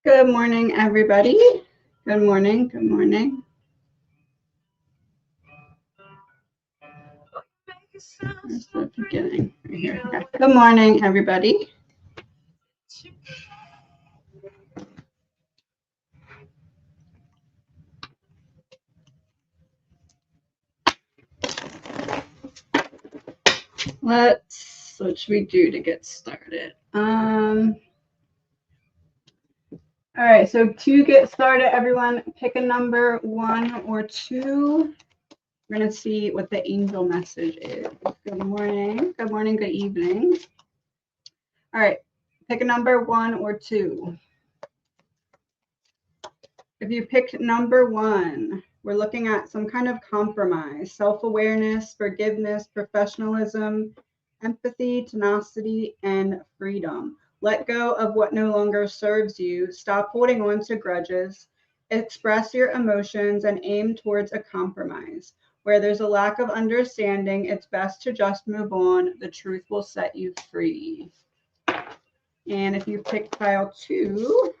Good morning, everybody. Good morning. Good morning. Where's the beginning? Right here. Okay. Good morning, everybody. What should we do to get started? All right, so to get started, everyone pick a number 1 or 2. We're going to see what the angel message is. Good morning. Good morning. Good evening. All right, pick a number 1 or 2. If you picked number 1, we're looking at some kind of compromise, self-awareness, forgiveness, professionalism, empathy, tenacity, and freedom. Let go of what no longer serves you. Stop holding on to grudges. Express your emotions and aim towards a compromise. Where there's a lack of understanding, it's best to just move on. The truth will set you free. And if you pick pile 2,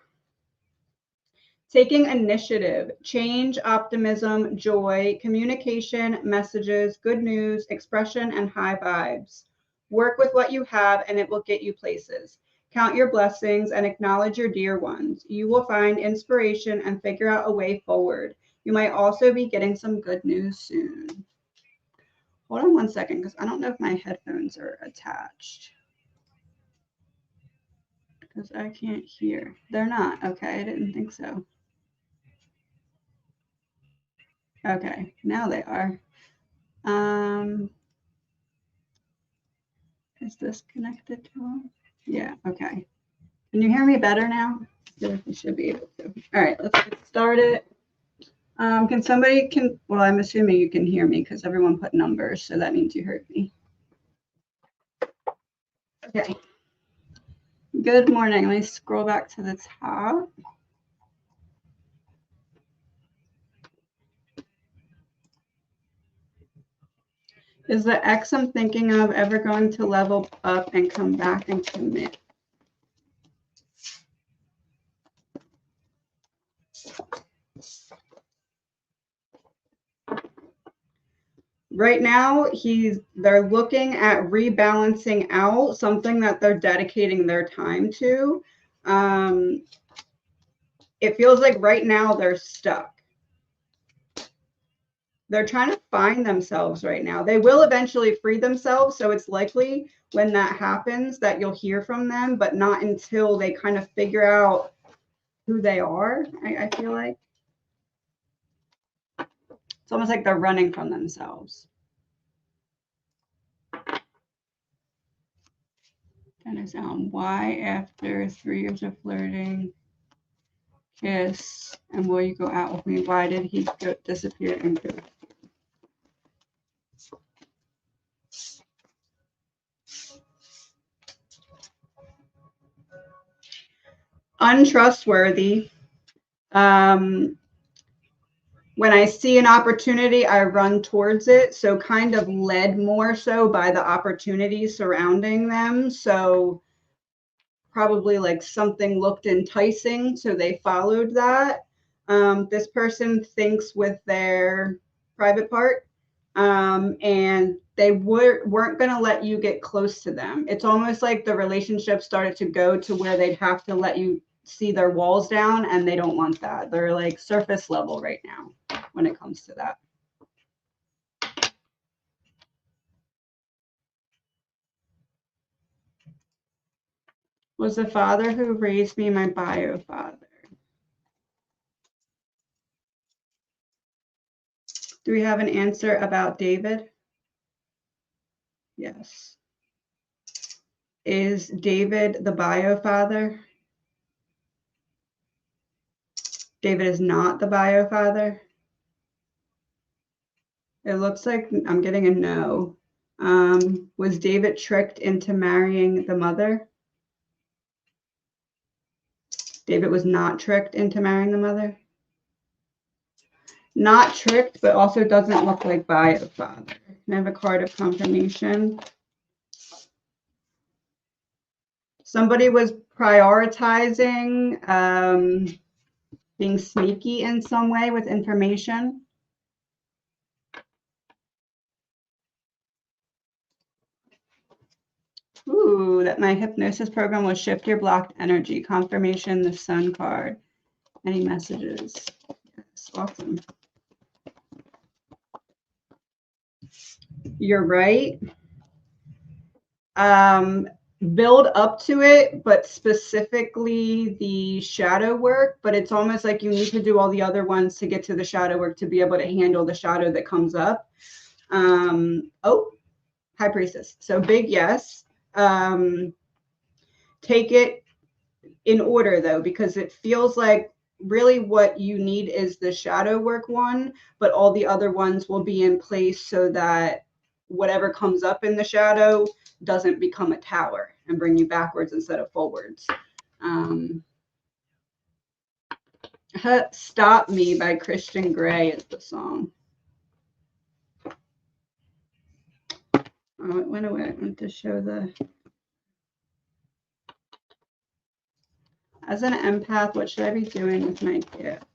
taking initiative, change, optimism, joy, communication, messages, good news, expression, and high vibes. Work with what you have and it will get you places. Count your blessings and acknowledge your dear ones. You will find inspiration and figure out a way forward. You might also be getting some good news soon. Hold on one second because I don't know if my headphones are attached. Because I can't hear. They're not. Okay, I didn't think so. Okay, now they are. Is this connected to them? Yeah, okay. Can you hear me better now? You should be able to. All right, let's get started. Well, I'm assuming you can hear me because everyone put numbers, so that means you heard me. Okay. Good morning. Let me scroll back to the top. Is the ex I'm thinking of ever going to level up and come back and commit? Right now, they're looking at rebalancing out something that they're dedicating their time to. It feels like right now they're stuck. They're trying to find themselves right now. They will eventually free themselves, so it's likely when that happens that you'll hear from them, but not until they kind of figure out who they are, I feel like. It's almost like they're running from themselves. Kind of sound. Why, after 3 years of flirting, kiss, and will you go out with me? Why did he disappear and go? Untrustworthy. When I see an opportunity, I run towards it. So kind of led more so by the opportunities surrounding them. So probably like something looked enticing, so they followed that. This person thinks with their private part, and they weren't going to let you get close to them. It's almost like the relationship started to go to where they'd have to let you see their walls down, and they don't want that. They're like surface level right now when it comes to that. Was the father who raised me my bio father? Do we have an answer about David? Yes. Is David the bio father? David is not the bio father. It looks like I'm getting a no. Was David tricked into marrying the mother? David was not tricked into marrying the mother. Not tricked, but also doesn't look like bio father. Can I have a card of confirmation? Somebody was prioritizing being sneaky in some way with information. Ooh, that my hypnosis program will shift your blocked energy. Confirmation, the Sun card. Any messages? Yes, awesome. You're right. Build up to it, but specifically the shadow work, but it's almost like you need to do all the other ones to get to the shadow work to be able to handle the shadow that comes up. Oh, High Priestess. So big yes. Take it in order though, because it feels like really what you need is the shadow work one, but all the other ones will be in place so that whatever comes up in the shadow doesn't become a tower and bring you backwards instead of forwards. Stop Me by Christian Grey is the song. Oh, it went away. I want to show the... As an empath, what should I be doing with my gift?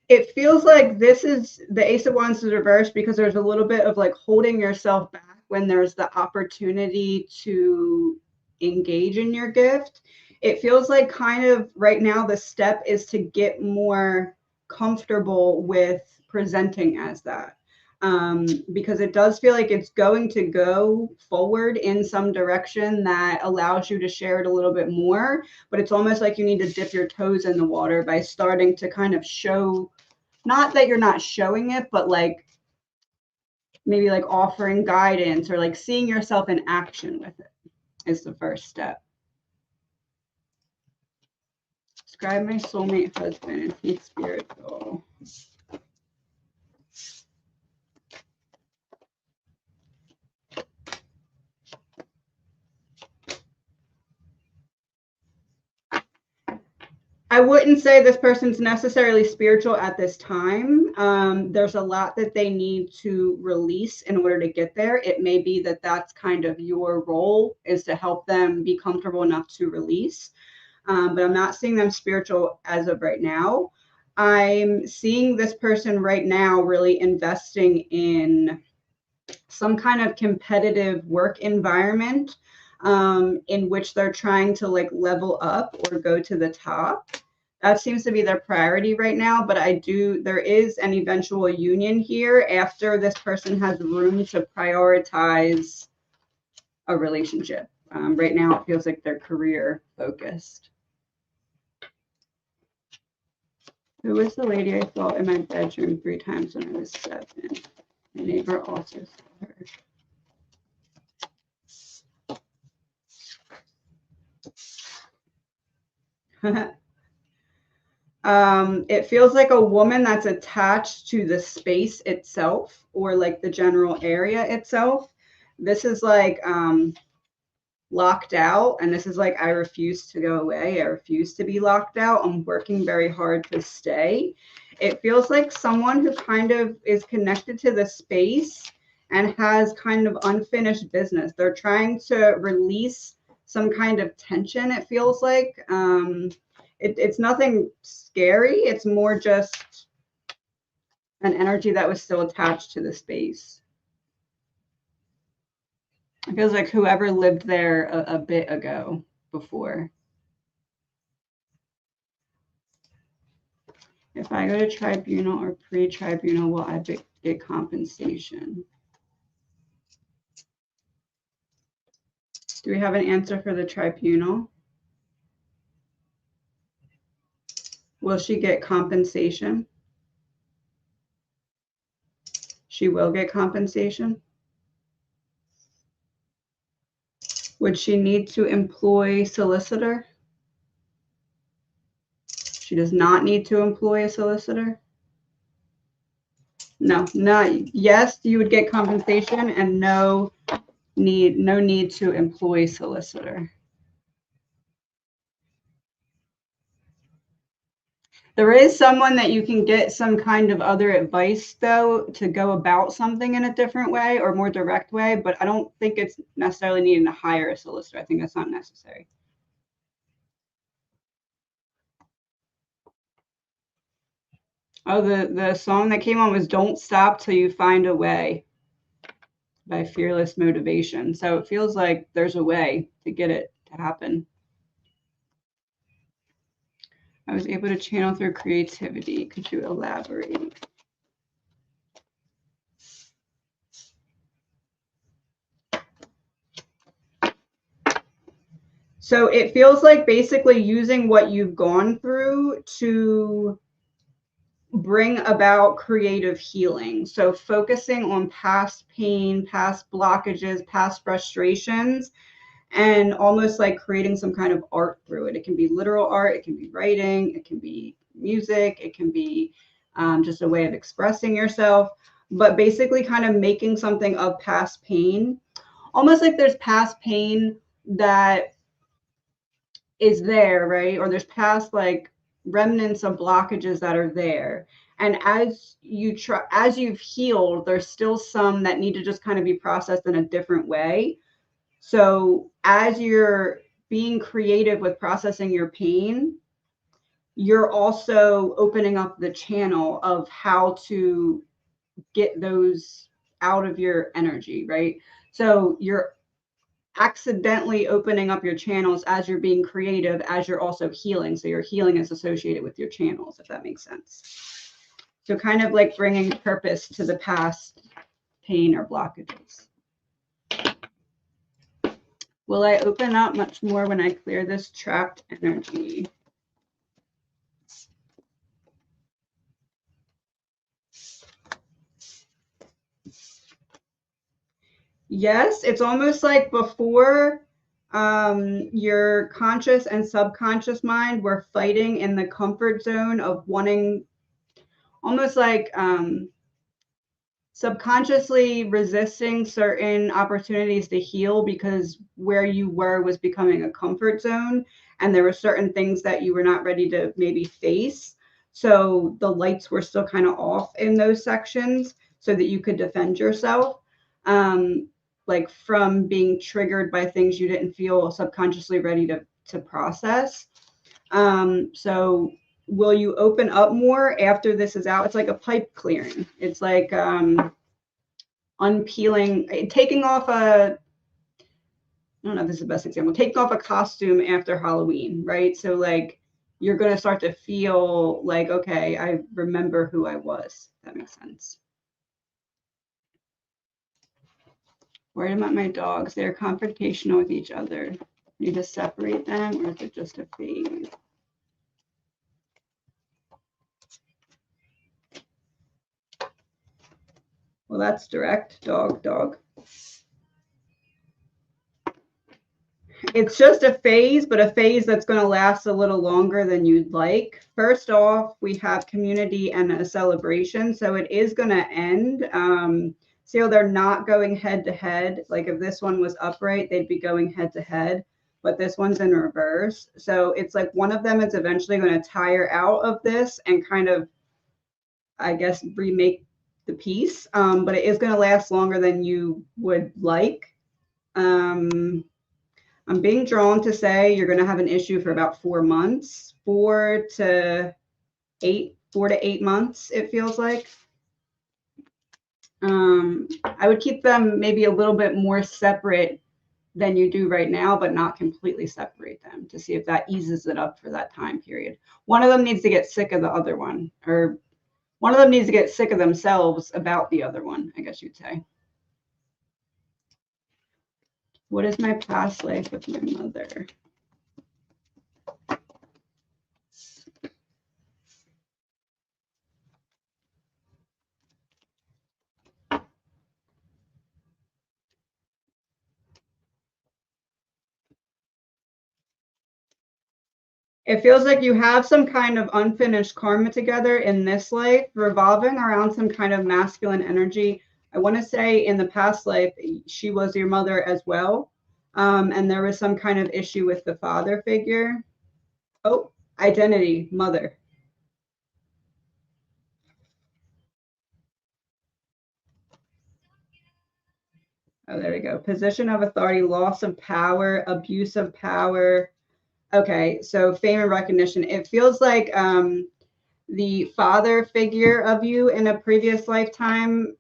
It feels like this is the Ace of Wands is reversed because there's a little bit of like holding yourself back when there's the opportunity to engage in your gift. It feels like kind of right now the step is to get more comfortable with presenting as that. Because it does feel like it's going to go forward in some direction that allows you to share it a little bit more, but it's almost like you need to dip your toes in the water by starting to kind of show, not that you're not showing it, but like maybe like offering guidance or like seeing yourself in action with it is the first step. Describe my soulmate husband and he's spiritual. I wouldn't say this person's necessarily spiritual at this time. There's a lot that they need to release in order to get there. It may be that that's kind of your role, is to help them be comfortable enough to release. But I'm not seeing them spiritual as of right now. I'm seeing this person right now really investing in some kind of competitive work environment in which they're trying to like level up or go to the top. That seems to be their priority right now, but there is an eventual union here after this person has room to prioritize a relationship. Right now, it feels like they're career focused. Who was the lady I saw in my bedroom 3 times when I was 7? My neighbor also saw her. It feels like a woman that's attached to the space itself or like the general area itself. This is like locked out, and this is like, I refuse to go away. I refuse to be locked out. I'm working very hard to stay. It feels like someone who kind of is connected to the space and has kind of unfinished business. They're trying to release some kind of tension, it feels like. It's nothing scary. It's more just an energy that was still attached to the space. It feels like whoever lived there a bit ago before. If I go to tribunal or pre-tribunal, will I get compensation? Do we have an answer for the tribunal? Will she get compensation? She will get compensation. Would she need to employ solicitor? She does not need to employ a solicitor. No, not yes, you would get compensation, and no need to employ solicitor. There is someone that you can get some kind of other advice, though, to go about something in a different way or more direct way, but I don't think it's necessarily needing to hire a solicitor. I think that's not necessary. Oh, the song that came on was Don't Stop Till You Find a Way by Fearless Motivation. So it feels like there's a way to get it to happen. I was able to channel through creativity. Could you elaborate? So it feels like basically using what you've gone through to bring about creative healing. So focusing on past pain, past blockages, past frustrations, and almost like creating some kind of art through it. It can be literal art, it can be writing, it can be music, it can be just a way of expressing yourself, but basically kind of making something of past pain. Almost like there's past pain that is there, right? Or there's past like remnants of blockages that are there. And as you've healed, there's still some that need to just kind of be processed in a different way. So as you're being creative with processing your pain, you're also opening up the channel of how to get those out of your energy, right? So you're accidentally opening up your channels as you're being creative, as you're also healing. So your healing is associated with your channels, if that makes sense. So kind of like bringing purpose to the past pain or blockages. Will I open up much more when I clear this trapped energy? Yes, it's almost like before your conscious and subconscious mind were fighting in the comfort zone of wanting, almost like subconsciously resisting certain opportunities to heal because where you were was becoming a comfort zone and there were certain things that you were not ready to maybe face. So the lights were still kind of off in those sections so that you could defend yourself. Like from being triggered by things you didn't feel subconsciously ready to process. So will you open up more after this is out? It's like a pipe clearing. It's like unpeeling, taking off a, I don't know if this is the best example, taking off a costume after Halloween, right? So like you're going to start to feel like, okay, I remember who I was. That makes sense. Worried about my dogs. They're confrontational with each other. Need to separate them, or is it just a phase? Well, that's direct. Dog. It's just a phase, but a phase that's going to last a little longer than you'd like. First off, we have community and a celebration, so it is going to end. See how they're not going head to head. Like if this one was upright, they'd be going head to head, but this one's in reverse. So it's like one of them is eventually going to tire out of this and kind of, I guess, remake the piece. But it is going to last longer than you would like. I'm being drawn to say you're going to have an issue for about 4 months, 4 to 8 months, it feels like. I would keep them maybe a little bit more separate than you do right now, but not completely separate them to see if that eases it up for that time period. One of them needs to get sick of the other one, or one of them needs to get sick of themselves about the other one, I guess you'd say. What is my past life with my mother? It feels like you have some kind of unfinished karma together in this life, revolving around some kind of masculine energy. I want to say in the past life, she was your mother as well. And there was some kind of issue with the father figure. Oh, identity, mother. Oh, there we go. Position of authority, loss of power, abuse of power. Okay, so fame and recognition. It feels like the father figure of you in a previous lifetime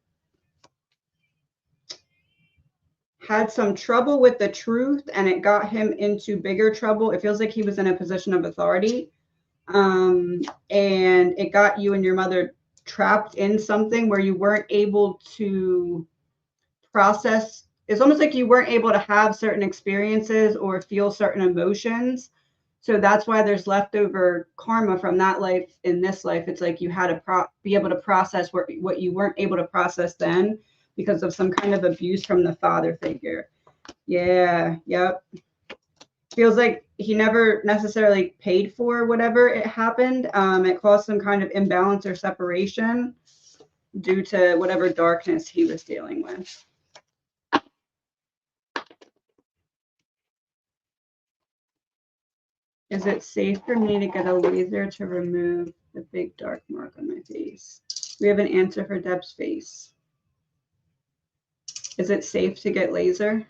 had some trouble with the truth, and it got him into bigger trouble. It feels like he was in a position of authority, and it got you and your mother trapped in something where you weren't able to process. It's almost like you weren't able to have certain experiences or feel certain emotions. So that's why there's leftover karma from that life in this life. It's like you had to be able to process what you weren't able to process then because of some kind of abuse from the father figure. Yeah, yep. Feels like he never necessarily paid for whatever it happened. It caused some kind of imbalance or separation due to whatever darkness he was dealing with. Is it safe for me to get a laser to remove the big dark mark on my face? We have an answer for Deb's face. Is it safe to get laser?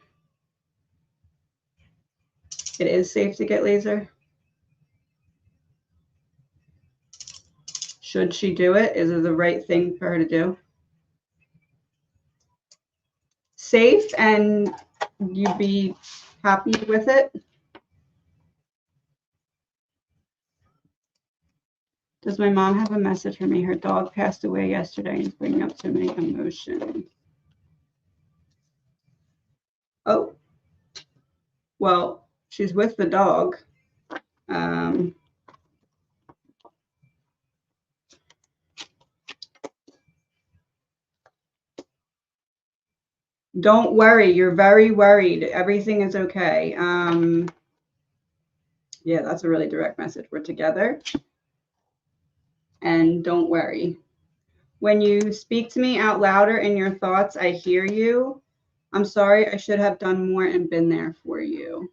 It is safe to get laser. Should she do it? Is it the right thing for her to do? Safe, and you'd be happy with it? Does my mom have a message for me? Her dog passed away yesterday and is bringing up so many emotions. Oh, well, she's with the dog. Don't worry. You're very worried. Everything is okay. Yeah, that's a really direct message. We're together. And don't worry. When you speak to me out louder in your thoughts, I hear you. I'm sorry. I should have done more and been there for you.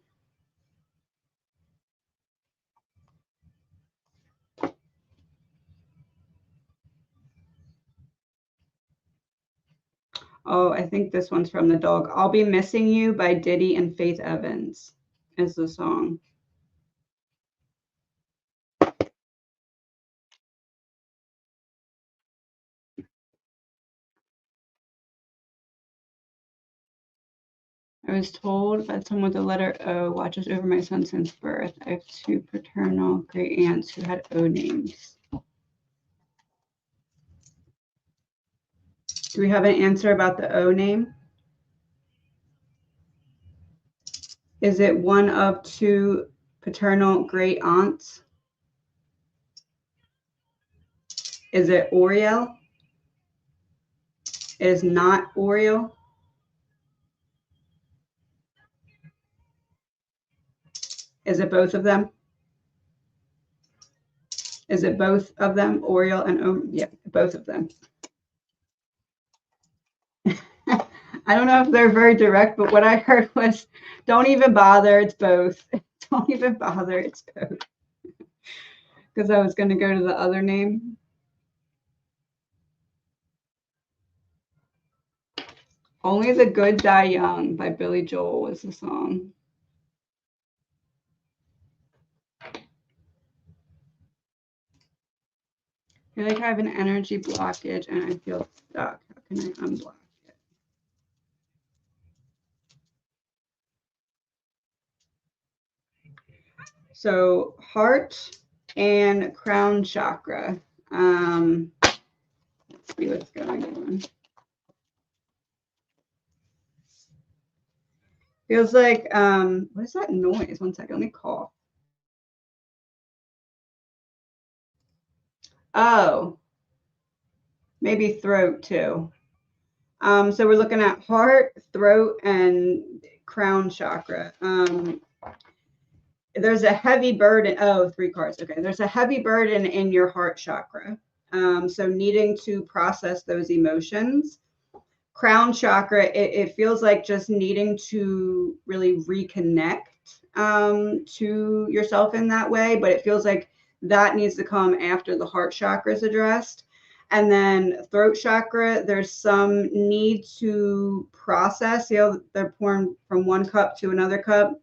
Oh, I think this one's from the dog. I'll Be Missing You by Diddy and Faith Evans is the song. I was told by someone with the letter O watches over my son since birth. I have 2 paternal great aunts who had O names. Do we have an answer about the O name? Is it one of 2 paternal great aunts? Is it Oriel? It is not Oriel. Is it both of them? Is it both of them, Oriel and yeah, both of them. I don't know if they're very direct, but what I heard was, don't even bother, it's both. Don't even bother, it's both. Because I was going to go to the other name. Only the Good Die Young by Billy Joel was the song. I feel like I have an energy blockage and I feel stuck. How can I unblock it? So heart and crown chakra. Let's see what's going on. Feels like, what is that noise? One second, let me cough. Oh, maybe throat too. So we're looking at heart, throat, and crown chakra. There's a heavy burden. Oh, 3 cards. Okay. There's a heavy burden in your heart chakra. So needing to process those emotions. Crown chakra, it feels like just needing to really reconnect to yourself in that way, but it feels like that needs to come after the heart chakra is addressed. And then throat chakra, there's some need to process, they're pouring from one cup to another cup.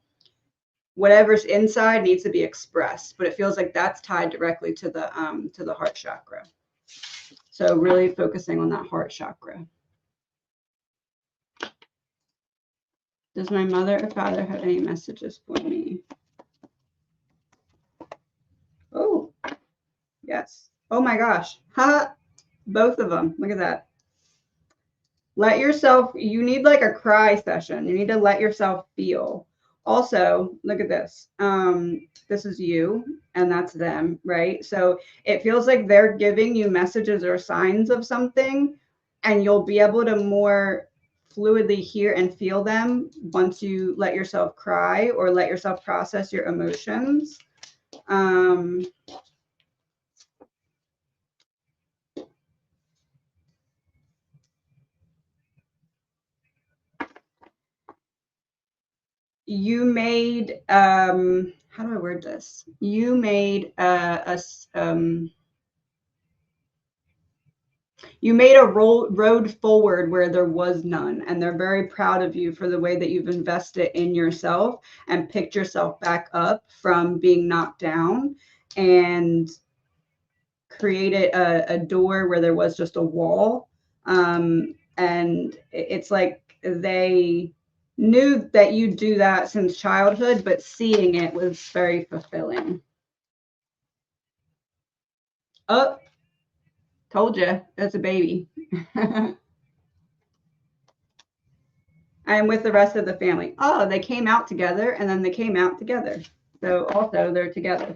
Whatever's inside needs to be expressed, but it feels like that's tied directly to the heart chakra. So really focusing on that heart chakra. Does my mother or father have any messages for me? Oh, yes. Oh my gosh. Ha! Both of them. Look at that. Let yourself, you need like a cry session. You need to let yourself feel. Also, look at this. This is you and that's them, right? So it feels like they're giving you messages or signs of something, and you'll be able to more fluidly hear and feel them once you let yourself cry or let yourself process your emotions. You made how do I word this? You made you made a road forward where there was none, and they're very proud of you for the way that you've invested in yourself and picked yourself back up from being knocked down and created a door where there was just a wall. And it's like they knew that you do that since childhood, but seeing it was very fulfilling. Oh, told you, that's a baby. And with the rest of the family. Oh, they came out together and then they came out together. So also they're together.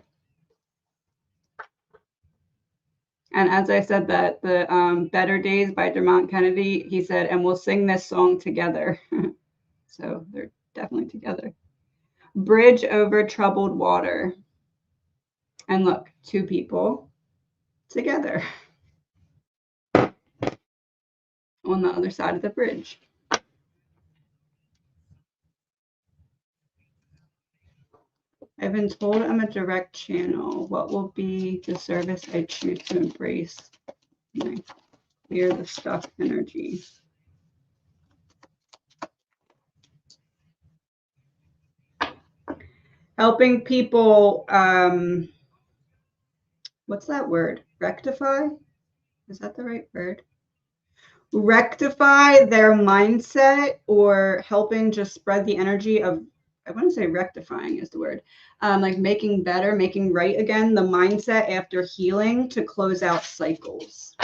And as I said that, the Better Days by Dermot Kennedy, he said, and we'll sing this song together. So they're definitely together. Bridge over troubled water. And look, two people together on the other side of the bridge. I've been told I'm a direct channel. What will be the service I choose to embrace? Clear the stuck energy. Helping people, what's that word? Rectify? Is that the right word? Rectify their mindset, or helping just spread the energy of, I want to say rectifying is the word, like making better, making right again, the mindset after healing to close out cycles.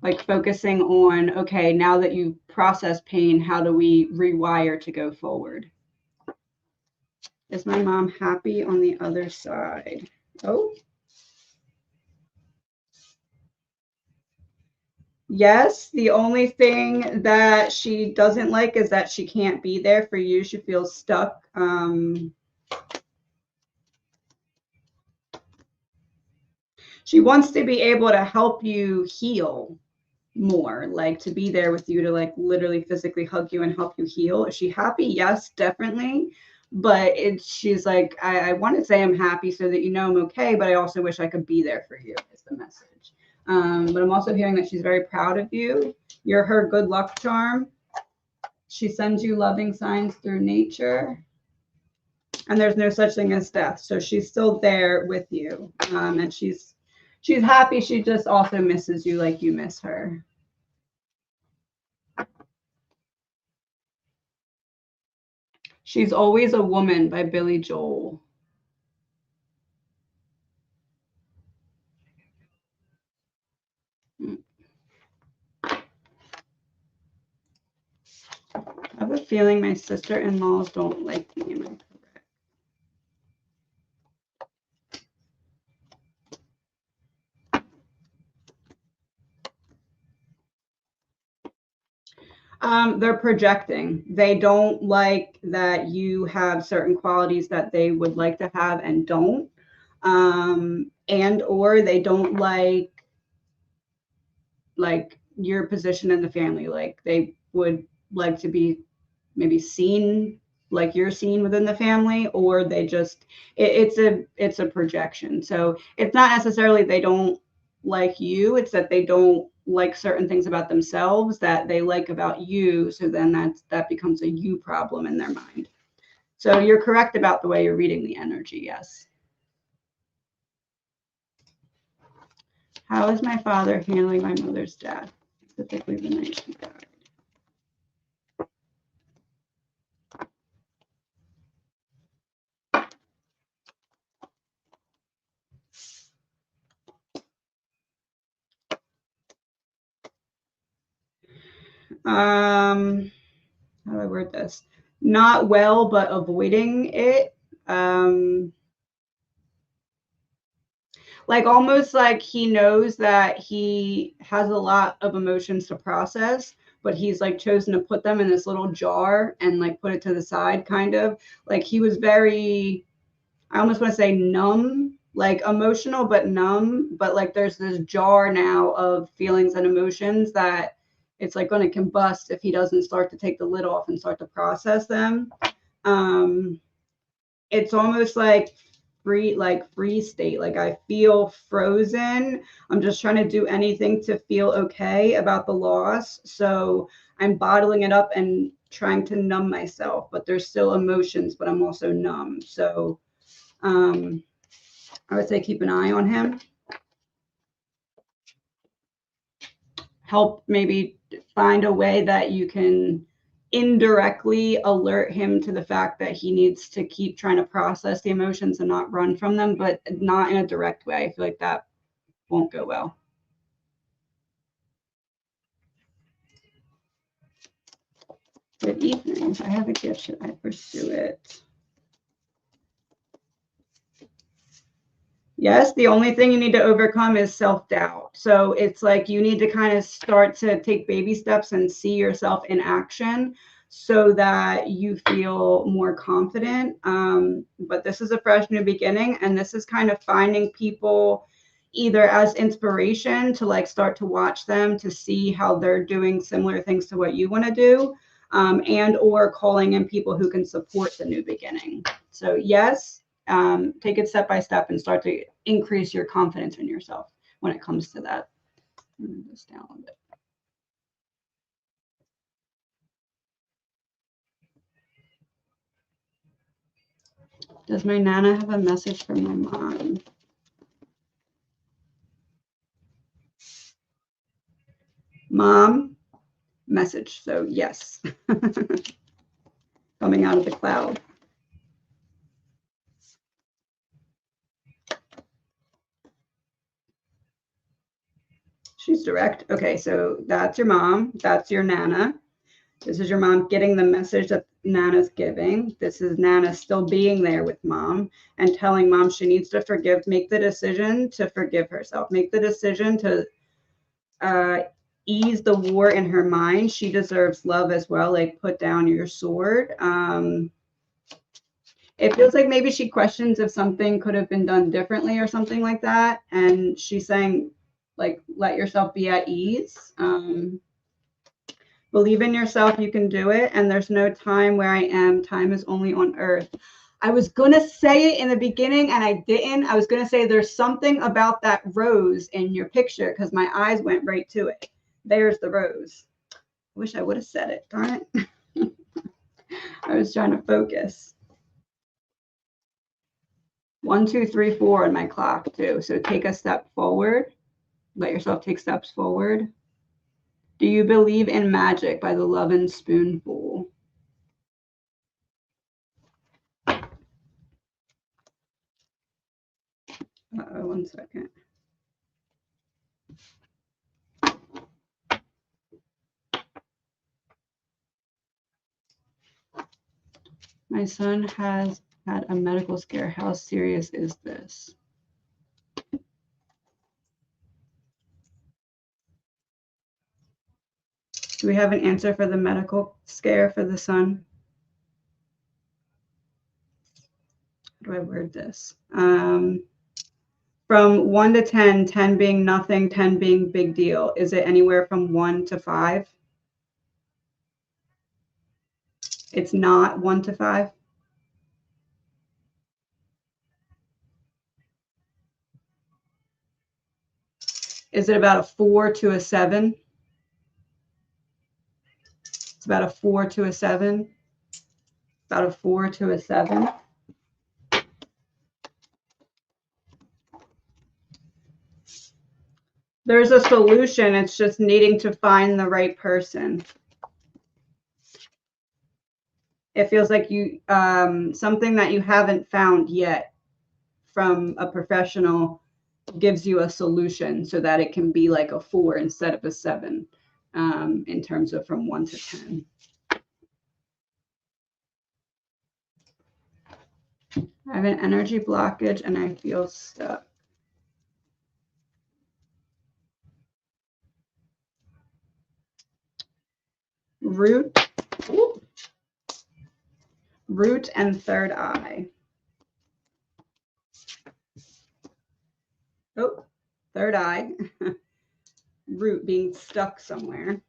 Like focusing on, okay, now that you process pain, how do we rewire to go forward? Is my mom happy on the other side? Oh. Yes, the only thing that she doesn't like is that she can't be there for you. She feels stuck. She wants to be able to help you heal more, like to be there with you, to like literally physically hug you and help you heal. Is she happy? Yes, definitely. But she's like, I want to say I'm happy so that you know I'm okay, but I also wish I could be there for you, is the message. But I'm also hearing that she's very proud of you. You're her good luck charm. She sends you loving signs through nature. And there's no such thing as death. So she's still there with you. And she's happy. She just also misses you like you miss her. She's Always a Woman by Billy Joel. I have a feeling my sister-in-laws don't like me. Am I correct? They're projecting. They don't like that you have certain qualities that they would like to have and don't. And or they don't like your position in the family. Like they would like to be maybe seen like you're seen within the family, or they just it's a projection. So it's not necessarily they don't like you. It's that they don't like certain things about themselves that they like about you. So then that becomes a you problem in their mind. So you're correct about the way you're reading the energy. Yes. How is my father handling my mother's death, specifically the night she died? How do I word this? Not well, but avoiding it. Like almost like he knows that he has a lot of emotions to process, but he's like chosen to put them in this little jar and like put it to the side, kind of. Like he was very, I almost want to say numb, like emotional, but numb. But like there's this jar now of feelings and emotions that it's like going to combust if he doesn't start to take the lid off and start to process them. Um, it's almost like free state. Like I feel frozen. I'm just trying to do anything to feel okay about the loss. So I'm bottling it up and trying to numb myself, but there's still emotions, but I'm also numb. So I would say keep an eye on him. Help maybe find a way that you can indirectly alert him to the fact that he needs to keep trying to process the emotions and not run from them, but not in a direct way. I feel like that won't go well. Good evening. If I have a gift, should I pursue it? Yes, the only thing you need to overcome is self-doubt. So it's like you need to kind of start to take baby steps and see yourself in action so that you feel more confident. But this is a fresh new beginning, and this is kind of finding people either as inspiration to like start to watch them to see how they're doing similar things to what you want to do, and or calling in people who can support the new beginning. So yes, take it step by step and start to increase your confidence in yourself when it comes to that. Move this down a bit. Does my Nana have a message for my mom? Mom, message. So yes, coming out of the cloud. She's direct. Okay, so that's your mom. That's your Nana. This is your mom getting the message that Nana's giving. This is Nana still being there with mom and telling mom she needs to forgive, make the decision to forgive herself, make the decision to ease the war in her mind. She deserves love as well. Like put down your sword. It feels like maybe she questions if something could have been done differently or something like that. And she's saying, like, let yourself be at ease. Believe in yourself, you can do it. And there's no time where I am. Time is only on earth. I was going to say it in the beginning and I didn't. I was going to say there's something about that rose in your picture because my eyes went right to it. There's the rose. I wish I would have said it. Darn it. I was trying to focus. 1, 2, 3, 4 on my clock too. So take a step forward. Let yourself take steps forward. Do you believe in magic by the Lovin' Spoonful? One second. My son has had a medical scare. How serious is this? Do we have an answer for the medical scare for the son? How do I word this? From 1 to 10, 10 being nothing, 10 being big deal. Is it anywhere from 1 to 5? It's not 1 to 5. Is it about a 4 to a 7? It's about a 4 to a 7. About a 4 to a 7. There's a solution. It's just needing to find the right person. It feels like you something that you haven't found yet from a professional gives you a solution so that it can be like a 4 instead of a 7 in terms of from 1 to 10. I have an energy blockage and I feel stuck. Root and third eye. Oh, third eye. Root being stuck somewhere.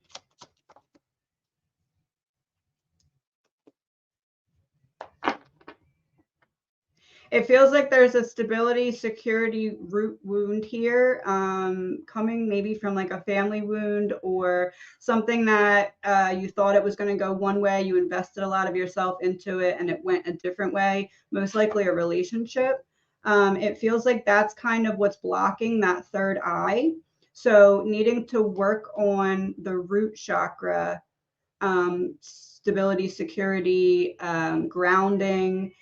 It feels like there's a stability, security root wound here, coming maybe from like a family wound or something that you thought it was going to go one way. You invested a lot of yourself into it and it went a different way, most likely a relationship. It feels like that's kind of what's blocking that third eye. So needing to work on the root chakra, stability, security, grounding.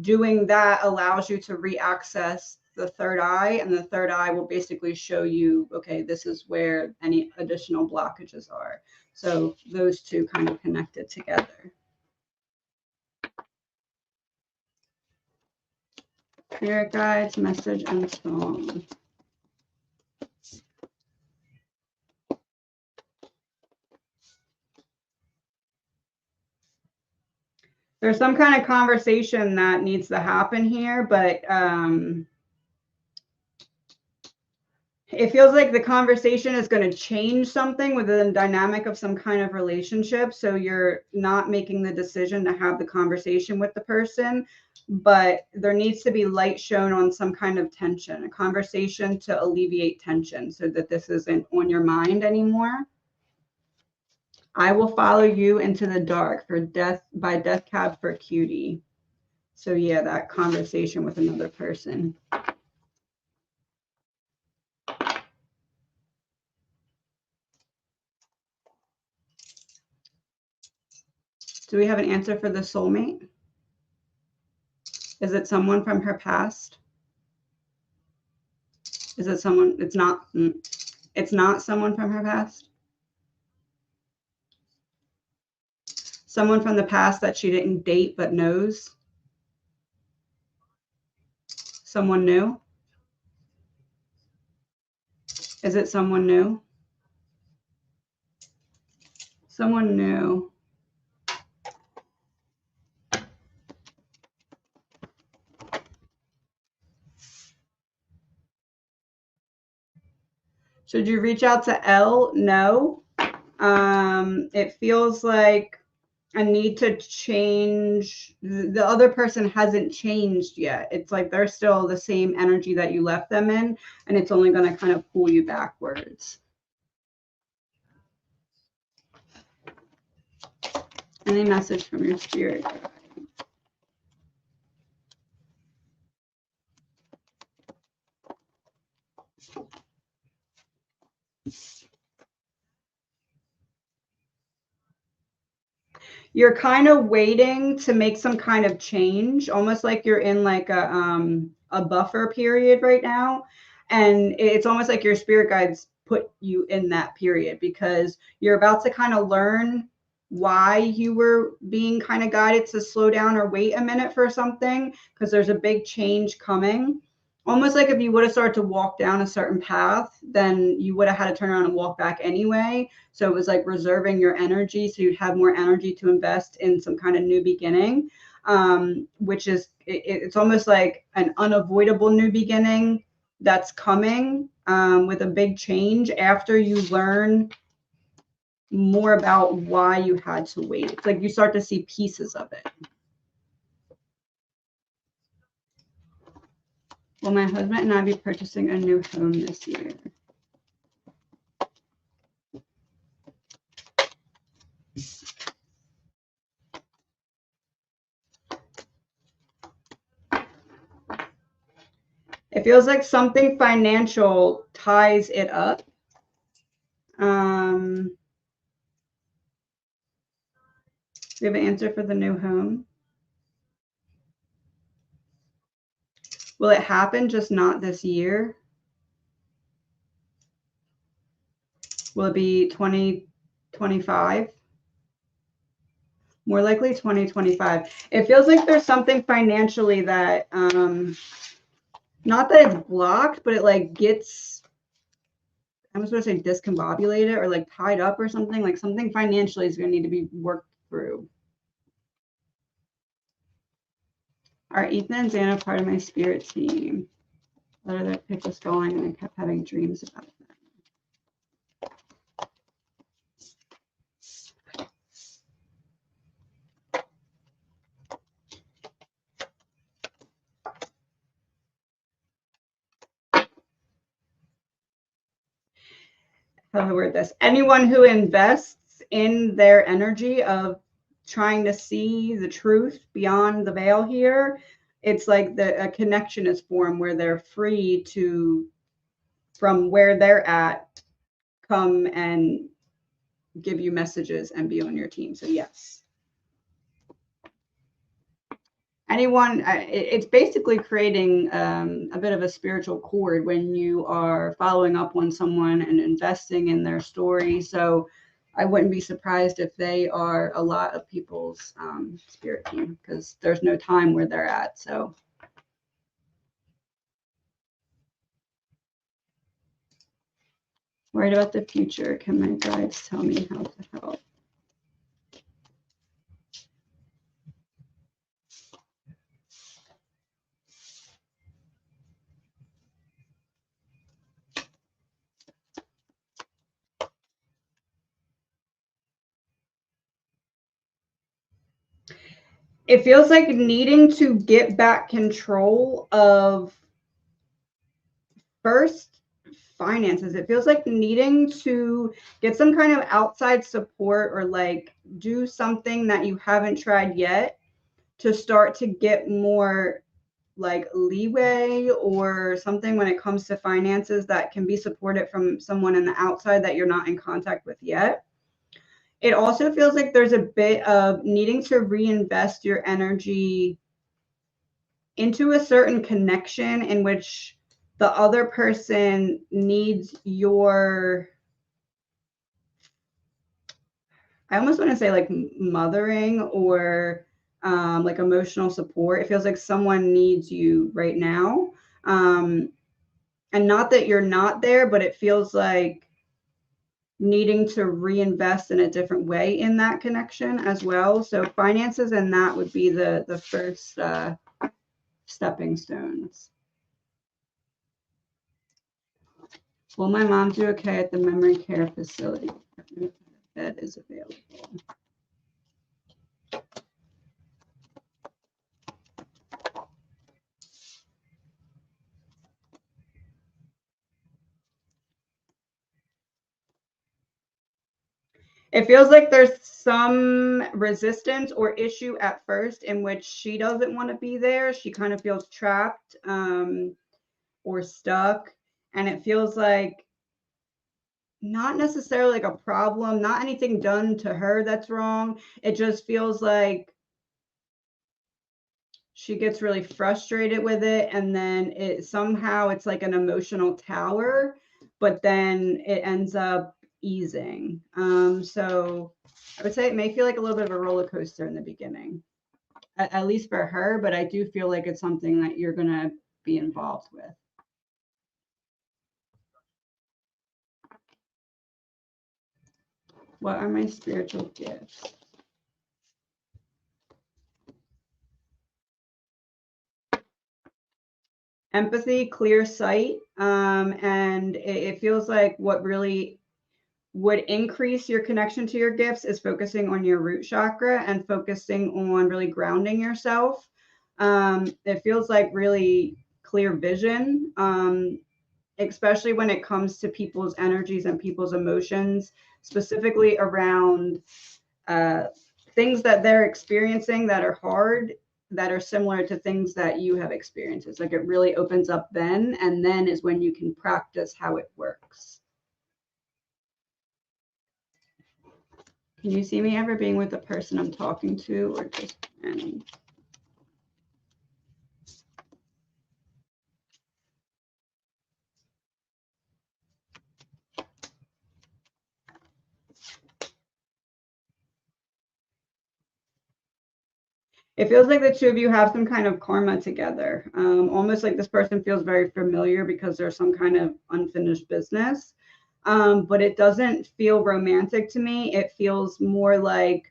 Doing that allows you to re-access the third eye, and the third eye will basically show you, okay, this is where any additional blockages are. So those two kind of connected together. Spirit guides, message, and song. There's some kind of conversation that needs to happen here, but it feels like the conversation is going to change something within the dynamic of some kind of relationship. So you're not making the decision to have the conversation with the person, but there needs to be light shown on some kind of tension, a conversation to alleviate tension so that this isn't on your mind anymore. I will follow you into the dark for Death by Death Cab for Cutie. So yeah, that conversation with another person. Do we have an answer for the soulmate? Is it someone from her past? Is it someone, it's not someone from her past? Someone from the past that she didn't date but knows? Someone new? Is it someone new? Someone new. Should you reach out to Elle? No. It feels like a need to change. The other person hasn't changed yet. It's like they're still the same energy that you left them in, and it's only going to kind of pull you backwards. Any message from your spirit guide? You're kind of waiting to make some kind of change, almost like you're in like a buffer period right now. And it's almost like your spirit guides put you in that period because you're about to kind of learn why you were being kind of guided to slow down or wait a minute for something, because there's a big change coming. Almost like if you would have started to walk down a certain path, then you would have had to turn around and walk back anyway. So it was like reserving your energy so you'd have more energy to invest in some kind of new beginning, which is, it's almost like an unavoidable new beginning that's coming with a big change after you learn more about why you had to wait. It's like you start to see pieces of it. Will my husband and I be purchasing a new home this year? feels like something financial ties it up. Do you have an answer for the new home? Will it happen, just not this year? Will it be 2025? More likely 2025. It feels like there's something financially that, not that it's blocked, but it like gets, I'm supposed to say discombobulated or like tied up or something. Like something financially is going to need to be worked through. Are Ethan and Xana part of my spirit team? Letter that pick was falling and I kept having dreams about them. How do I word this? Anyone who invests in their energy of trying to see the truth beyond the veil here, it's like a connection is formed where they're free to, from where they're at, come and give you messages and be on your team. So yes. Anyone, it's basically creating a bit of a spiritual cord when you are following up on someone and investing in their story. So I wouldn't be surprised if they are a lot of people's spirit team, because there's no time where they're at. So worried about the future. Can my guides tell me how to help? It feels like needing to get back control of, first, finances. It feels like needing to get some kind of outside support or like do something that you haven't tried yet to start to get more like leeway or something when it comes to finances that can be supported from someone in the outside that you're not in contact with yet. It also feels like there's a bit of needing to reinvest your energy into a certain connection in which the other person needs your, I almost want to say like mothering or like emotional support. It feels like someone needs you right now. And not that you're not there, but it feels like needing to reinvest in a different way in that connection as well. So finances and that would be the first stepping stones. Will my mom do okay at the memory care facility? Bed is available. It feels like there's some resistance or issue at first in which she doesn't want to be there. She kind of feels trapped or stuck. And it feels like not necessarily like a problem, not anything done to her that's wrong. It just feels like she gets really frustrated with it. And then it's like an emotional tower, but then it ends up easing. So I would say it may feel like a little bit of a roller coaster in the beginning, at least for her, but I do feel like it's something that you're going to be involved with. What are my spiritual gifts? Empathy, clear sight, and it feels like what really would increase your connection to your gifts is focusing on your root chakra and focusing on really grounding yourself. It feels like really clear vision, especially when it comes to people's energies and people's emotions, specifically around things that they're experiencing that are hard that are similar to things that you have experienced. It's like it really opens up then, and then is when you can practice how it works. Can you see me ever being with the person I'm talking to, or just any? It feels like the two of you have some kind of karma together. Almost like this person feels very familiar because there's some kind of unfinished business. But it doesn't feel romantic to me. It feels more like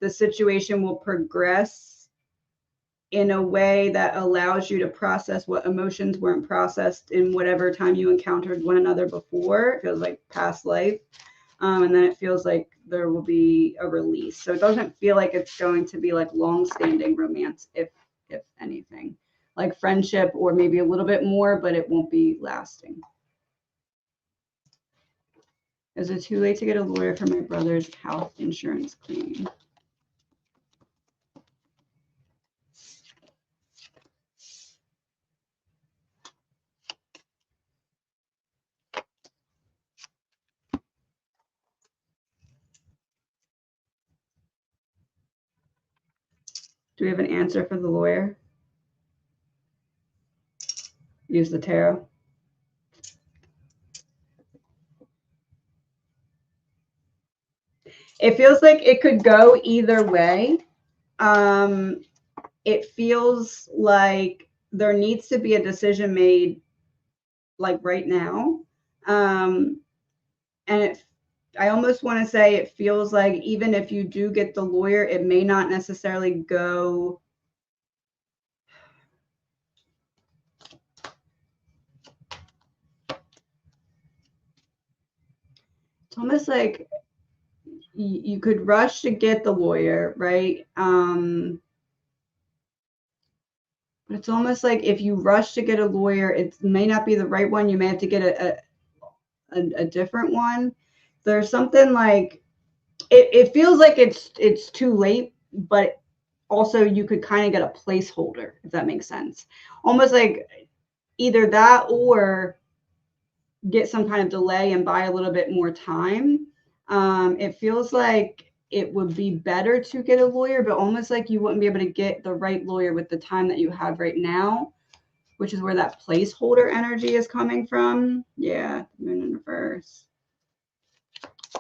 the situation will progress in a way that allows you to process what emotions weren't processed in whatever time you encountered one another before. It feels like past life. And then it feels like there will be a release. So it doesn't feel like it's going to be like long-standing romance, if anything, like friendship or maybe a little bit more, but it won't be lasting. Is it too late to get a lawyer for my brother's health insurance claim? Do we have an answer for the lawyer? Use the tarot. It feels like it could go either way. It feels like there needs to be a decision made like right now. And I almost want to say it feels like even if you do get the lawyer, it may not necessarily go. It's almost like you could rush to get the lawyer, right? But it's almost like if you rush to get a lawyer, it may not be the right one. You may have to get a different one. There's something like it feels like it's too late, but also you could kind of get a placeholder, if that makes sense. Almost like either that or get some kind of delay and buy a little bit more time. It feels like it would be better to get a lawyer, but almost like you wouldn't be able to get the right lawyer with the time that you have right now, which is where that placeholder energy is coming from. Yeah, moon in reverse.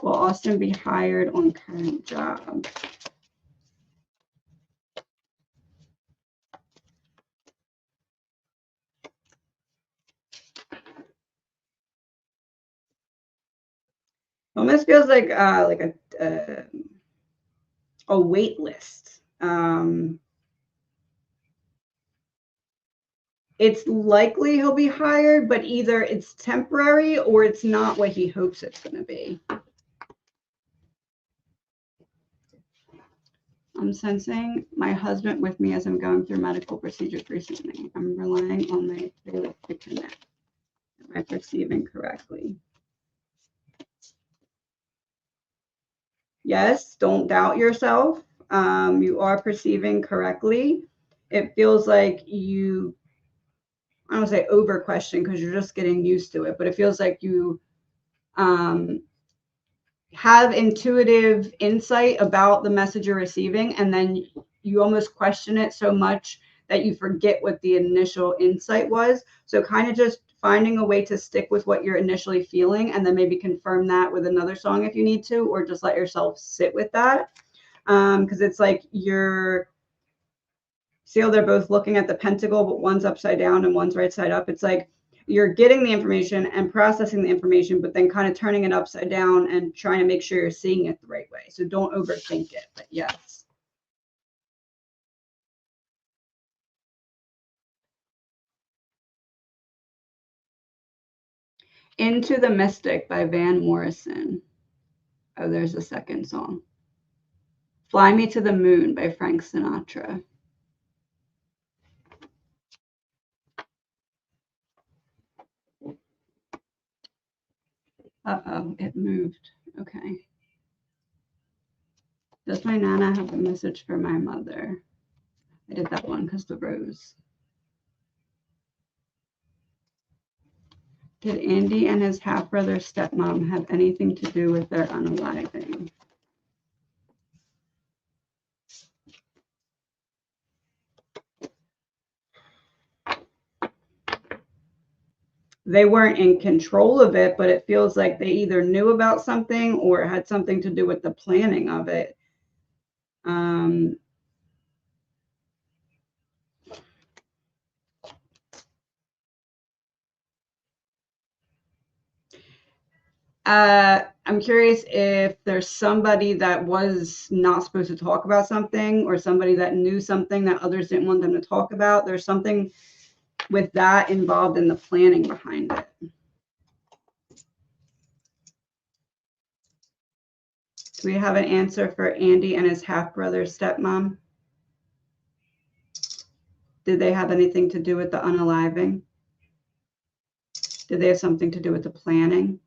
Will Austin be hired on current job? Almost feels like a wait list. It's likely he'll be hired, but either it's temporary or it's not what he hopes it's going to be. I'm sensing my husband with me as I'm going through medical procedures recently. I'm relying on my bailiff to connect. Am I perceiving correctly? Yes, don't doubt yourself. You are perceiving correctly. It feels like you, I don't say over question because you're just getting used to it, but it feels like you have intuitive insight about the message you're receiving, and then you almost question it so much that you forget what the initial insight was. So kind of just finding a way to stick with what you're initially feeling and then maybe confirm that with another song if you need to, or just let yourself sit with that. Because it's like you're, see how they're both looking at the pentacle, but one's upside down and one's right side up. It's like you're getting the information and processing the information, but then kind of turning it upside down and trying to make sure you're seeing it the right way. So don't overthink it, but yes. Into the Mystic by Van Morrison. Oh, there's a second song. Fly Me to the Moon by Frank Sinatra. Uh-oh, it moved. Okay. Does my Nana have a message for my mother? I did that one because the rose. Did Andy and his half-brother stepmom have anything to do with their unaliving? They weren't in control of it, but it feels like they either knew about something or it had something to do with the planning of it. I'm curious if there's somebody that was not supposed to talk about something or somebody that knew something that others didn't want them to talk about. There's something with that involved in the planning behind it. Do we have an answer for Andy and his half-brother stepmom? Did they have anything to do with the unaliving? Did they have something to do with the planning?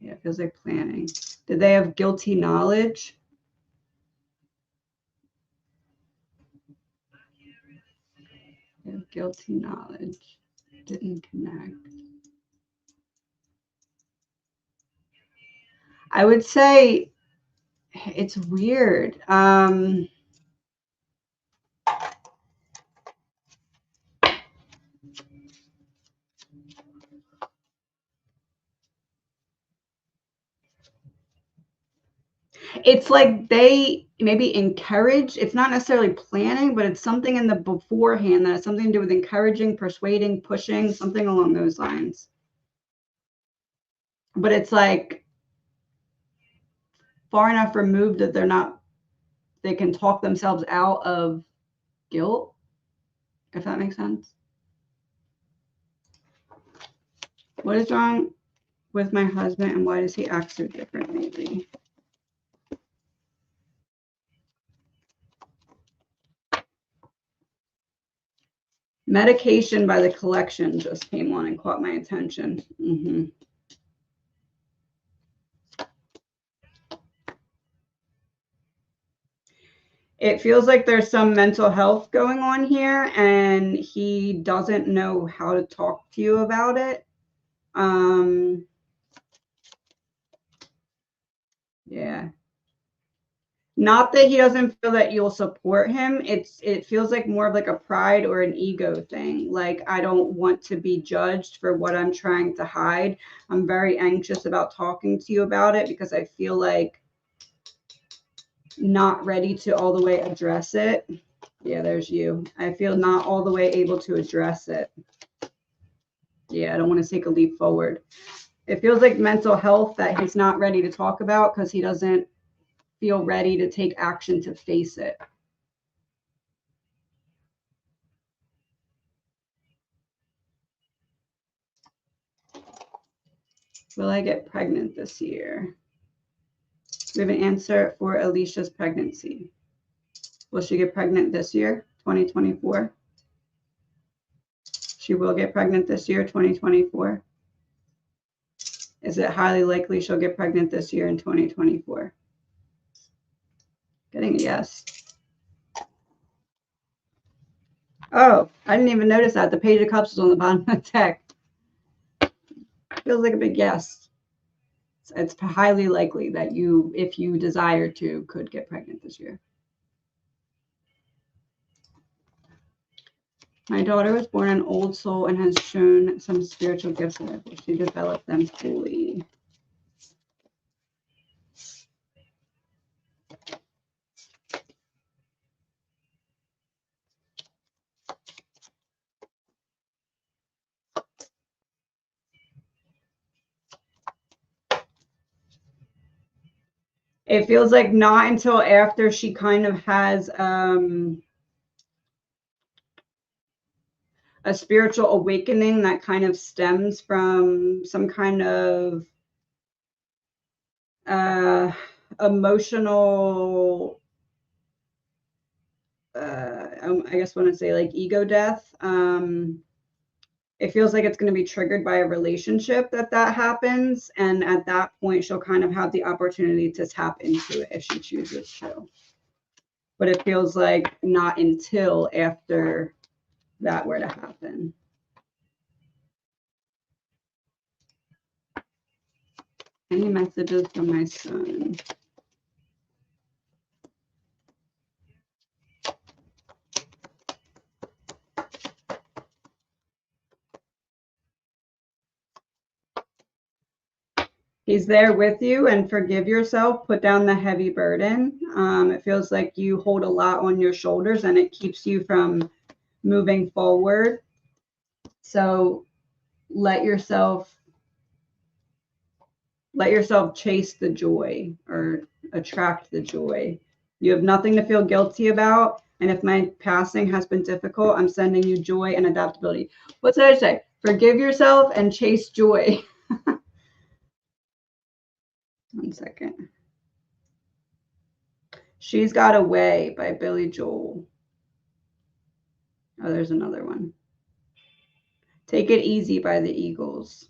Yeah, it feels like planning. Did they have guilty knowledge? They have guilty knowledge. Didn't connect. I would say it's weird. It's like they maybe encourage. It's not necessarily planning, but it's something in the beforehand that has something to do with encouraging, persuading, pushing, something along those lines. But it's like far enough removed that they can talk themselves out of guilt, if that makes sense. What is wrong with my husband and why does he act so different lately? Medication by The Collection just came on and caught my attention. It feels like there's some mental health going on here and he doesn't know how to talk to you about it. Yeah. Not that he doesn't feel that you'll support him. It feels like more of like a pride or an ego thing. Like, I don't want to be judged for what I'm trying to hide. I'm very anxious about talking to you about it because I feel like not ready to all the way address it. Yeah, there's you. I feel not all the way able to address it. Yeah, I don't want to take a leap forward. It feels like mental health that he's not ready to talk about because he doesn't feel ready to take action to face it. Will I get pregnant this year? We have an answer for Alicia's pregnancy. Will she get pregnant this year, 2024? She will get pregnant this year, 2024. Is it highly likely she'll get pregnant this year in 2024? Getting a yes. Oh, I didn't even notice that. The Page of Cups is on the bottom of the deck. Feels like a big yes. It's highly likely that you, if you desire to, could get pregnant this year. My daughter was born an old soul and has shown some spiritual gifts. Will she develop them fully? It feels like not until after she kind of has a spiritual awakening that kind of stems from some kind of emotional, I guess I want to say like ego death. It feels like it's going to be triggered by a relationship that happens. And at that point, she'll kind of have the opportunity to tap into it if she chooses to. but it feels like not until after that were to happen. Any messages from my son? He's there with you, and forgive yourself. Put down the heavy burden. It feels like you hold a lot on your shoulders and it keeps you from moving forward. So let yourself chase the joy or attract the joy. You have nothing to feel guilty about. And if my passing has been difficult, I'm sending you joy and adaptability. What did I say? Forgive yourself and chase joy. 1 second. She's Got Away by Billy Joel. Oh, there's another one. Take It Easy by the Eagles.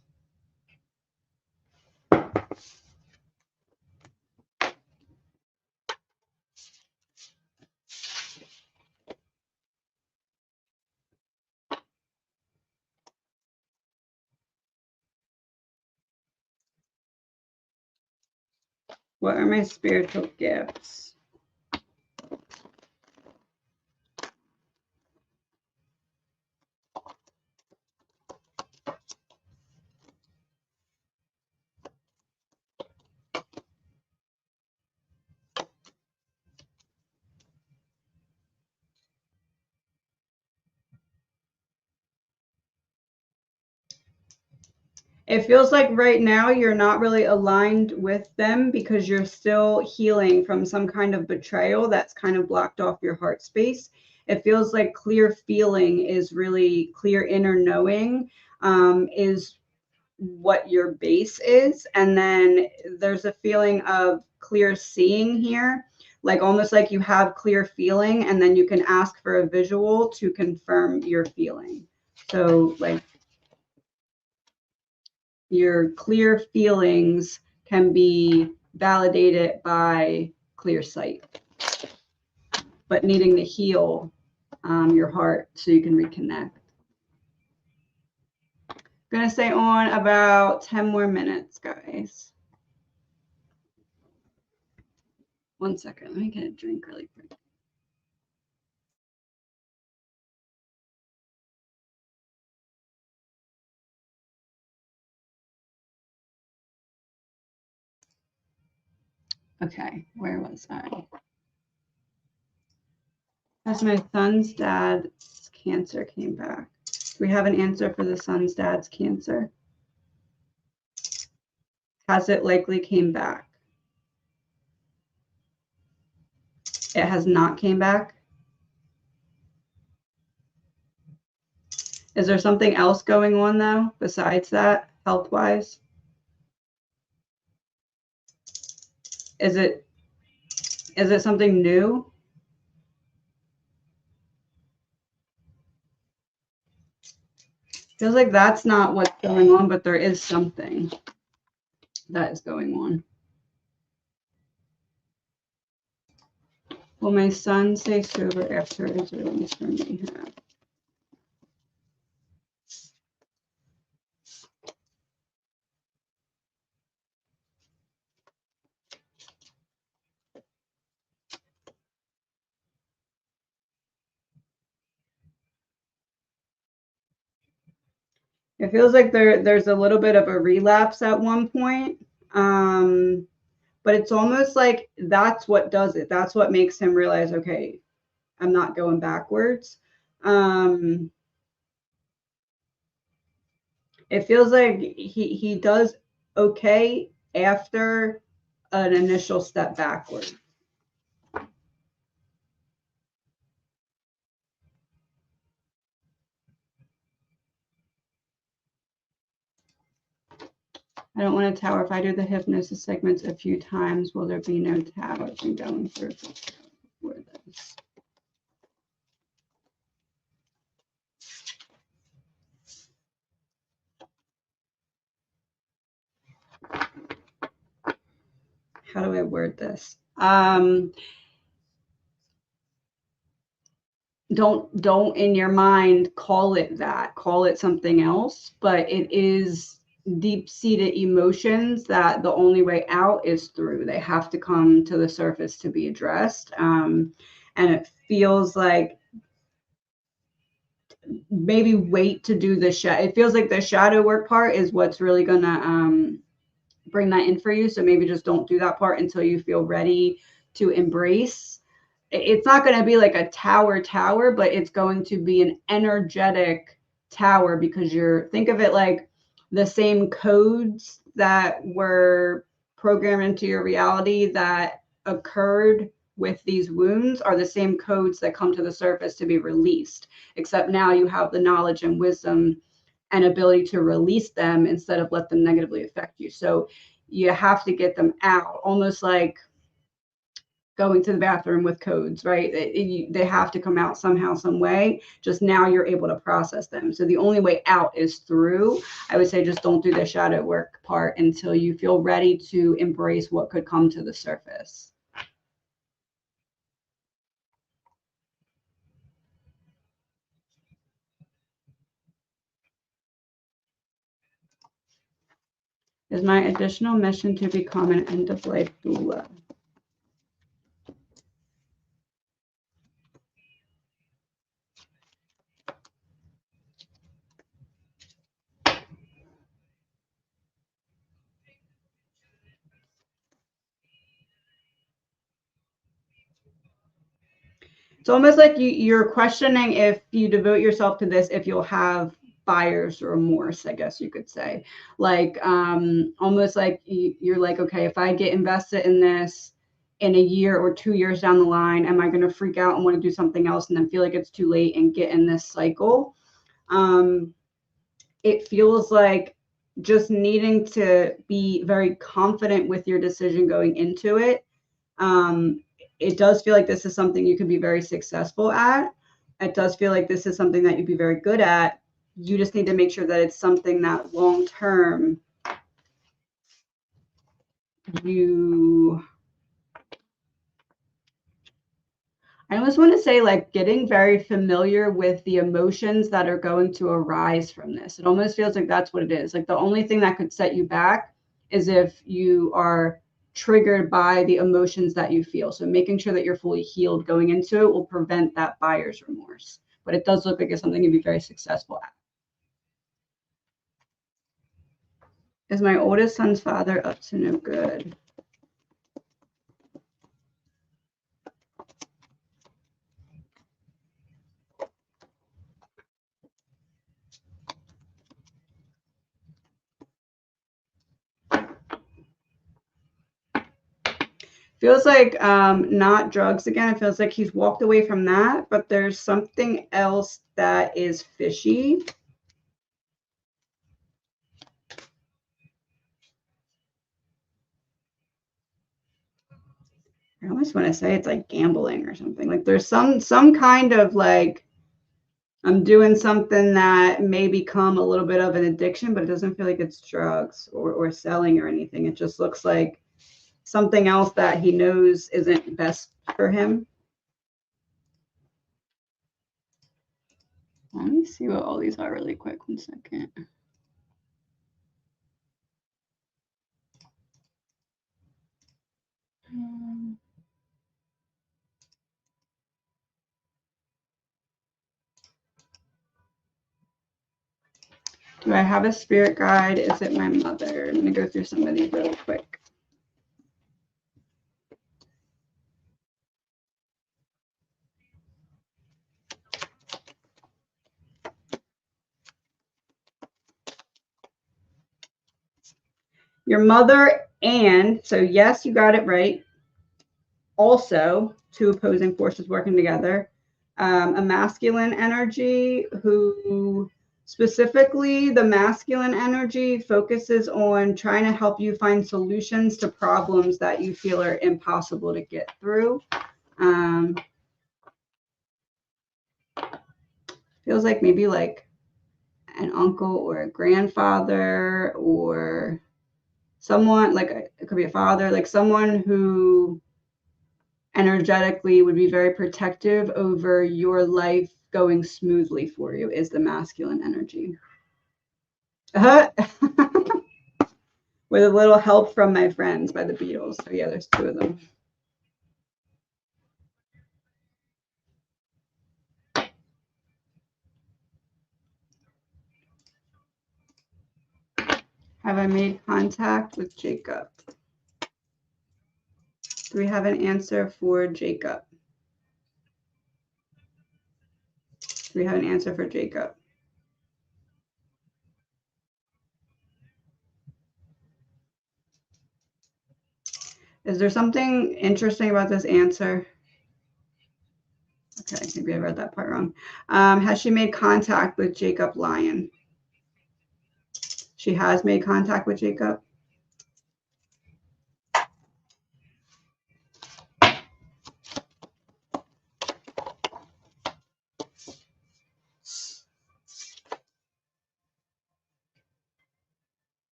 What are my spiritual gifts? It feels like right now you're not really aligned with them because you're still healing from some kind of betrayal that's kind of blocked off your heart space. It feels like clear feeling is really clear inner knowing is what your base is. And then there's a feeling of clear seeing here, like almost like you have clear feeling and then you can ask for a visual to confirm your feeling. So like your clear feelings can be validated by clear sight, but needing to heal your heart so you can reconnect. I'm going to stay on about 10 more minutes, guys. 1 second. Let me get a drink really quick. Okay, where was I? As my son's dad's cancer came back. Do we have an answer for the son's dad's cancer? Has it likely came back? It has not came back. Is there something else going on though besides that, health-wise? Is it something new? Feels like that's not what's going on, but there is something that is going on. Will my son stay sober after his release from rehab? It feels like there's a little bit of a relapse at one point. But it's almost like that's what does it. That's what makes him realize, okay, I'm not going backwards. It feels like he does okay after an initial step backward. I don't want a tower. If I do the hypnosis segments a few times, will there be no tower? I'm going through for this. How do I word this? don't in your mind call it that, call it something else, but it is deep-seated emotions that the only way out is through. They have to come to the surface to be addressed. And it feels like maybe wait to do the shadow. It feels like the shadow work part is what's really gonna bring that in for you. So maybe just don't do that part until you feel ready to embrace. It's not going to be like a tower, but it's going to be an energetic tower, because think of it like the same codes that were programmed into your reality that occurred with these wounds are the same codes that come to the surface to be released, except now you have the knowledge and wisdom and ability to release them instead of let them negatively affect you. So you have to get them out, almost like going to the bathroom with codes, right? They have to come out somehow, some way. Just now you're able to process them. So the only way out is through. I would say just don't do the shadow work part until you feel ready to embrace what could come to the surface. Is my additional mission to become an end-of-life doula? It's almost like you're questioning if you devote yourself to this, if you'll have buyer's remorse, I guess you could say. Like almost like you're like, okay, if I get invested in this in a year or 2 years down the line, am I going to freak out and want to do something else and then feel like it's too late and get in this cycle? It feels like just needing to be very confident with your decision going into it. It does feel like this is something you could be very successful at. It does feel like this is something that you'd be very good at. You just need to make sure that it's something that long term I almost want to say like getting very familiar with the emotions that are going to arise from this. It almost feels like that's what it is. Like the only thing that could set you back is if you are triggered by the emotions that you feel. So making sure that you're fully healed going into it will prevent that buyer's remorse. But it does look like it's something you'd be very successful at. Is my oldest son's father up to no good? Feels like not drugs again. It feels like he's walked away from that, but there's something else that is fishy. I almost want to say it's like gambling or something. Like there's some kind of like I'm doing something that may become a little bit of an addiction, but it doesn't feel like it's drugs or selling or anything. It just looks like something else that he knows isn't best for him. Let me see what all these are really quick. 1 second. Do I have a spirit guide? Is it my mother? I'm going to go through some of these really quick. Your mother and, so yes, you got it right. Also, two opposing forces working together. A masculine energy who specifically the masculine energy focuses on trying to help you find solutions to problems that you feel are impossible to get through. Feels like maybe like an uncle or a grandfather or someone like it could be a father, like someone who energetically would be very protective over your life going smoothly for you, is the masculine energy. With a little help from My Friends by the Beatles. So yeah, there's 2 of them. Have I made contact with Jacob? Do we have an answer for Jacob? Do we have an answer for Jacob? Is there something interesting about this answer? Okay, maybe I read that part wrong. Has she made contact with Jacob Lyon? She has made contact with Jacob.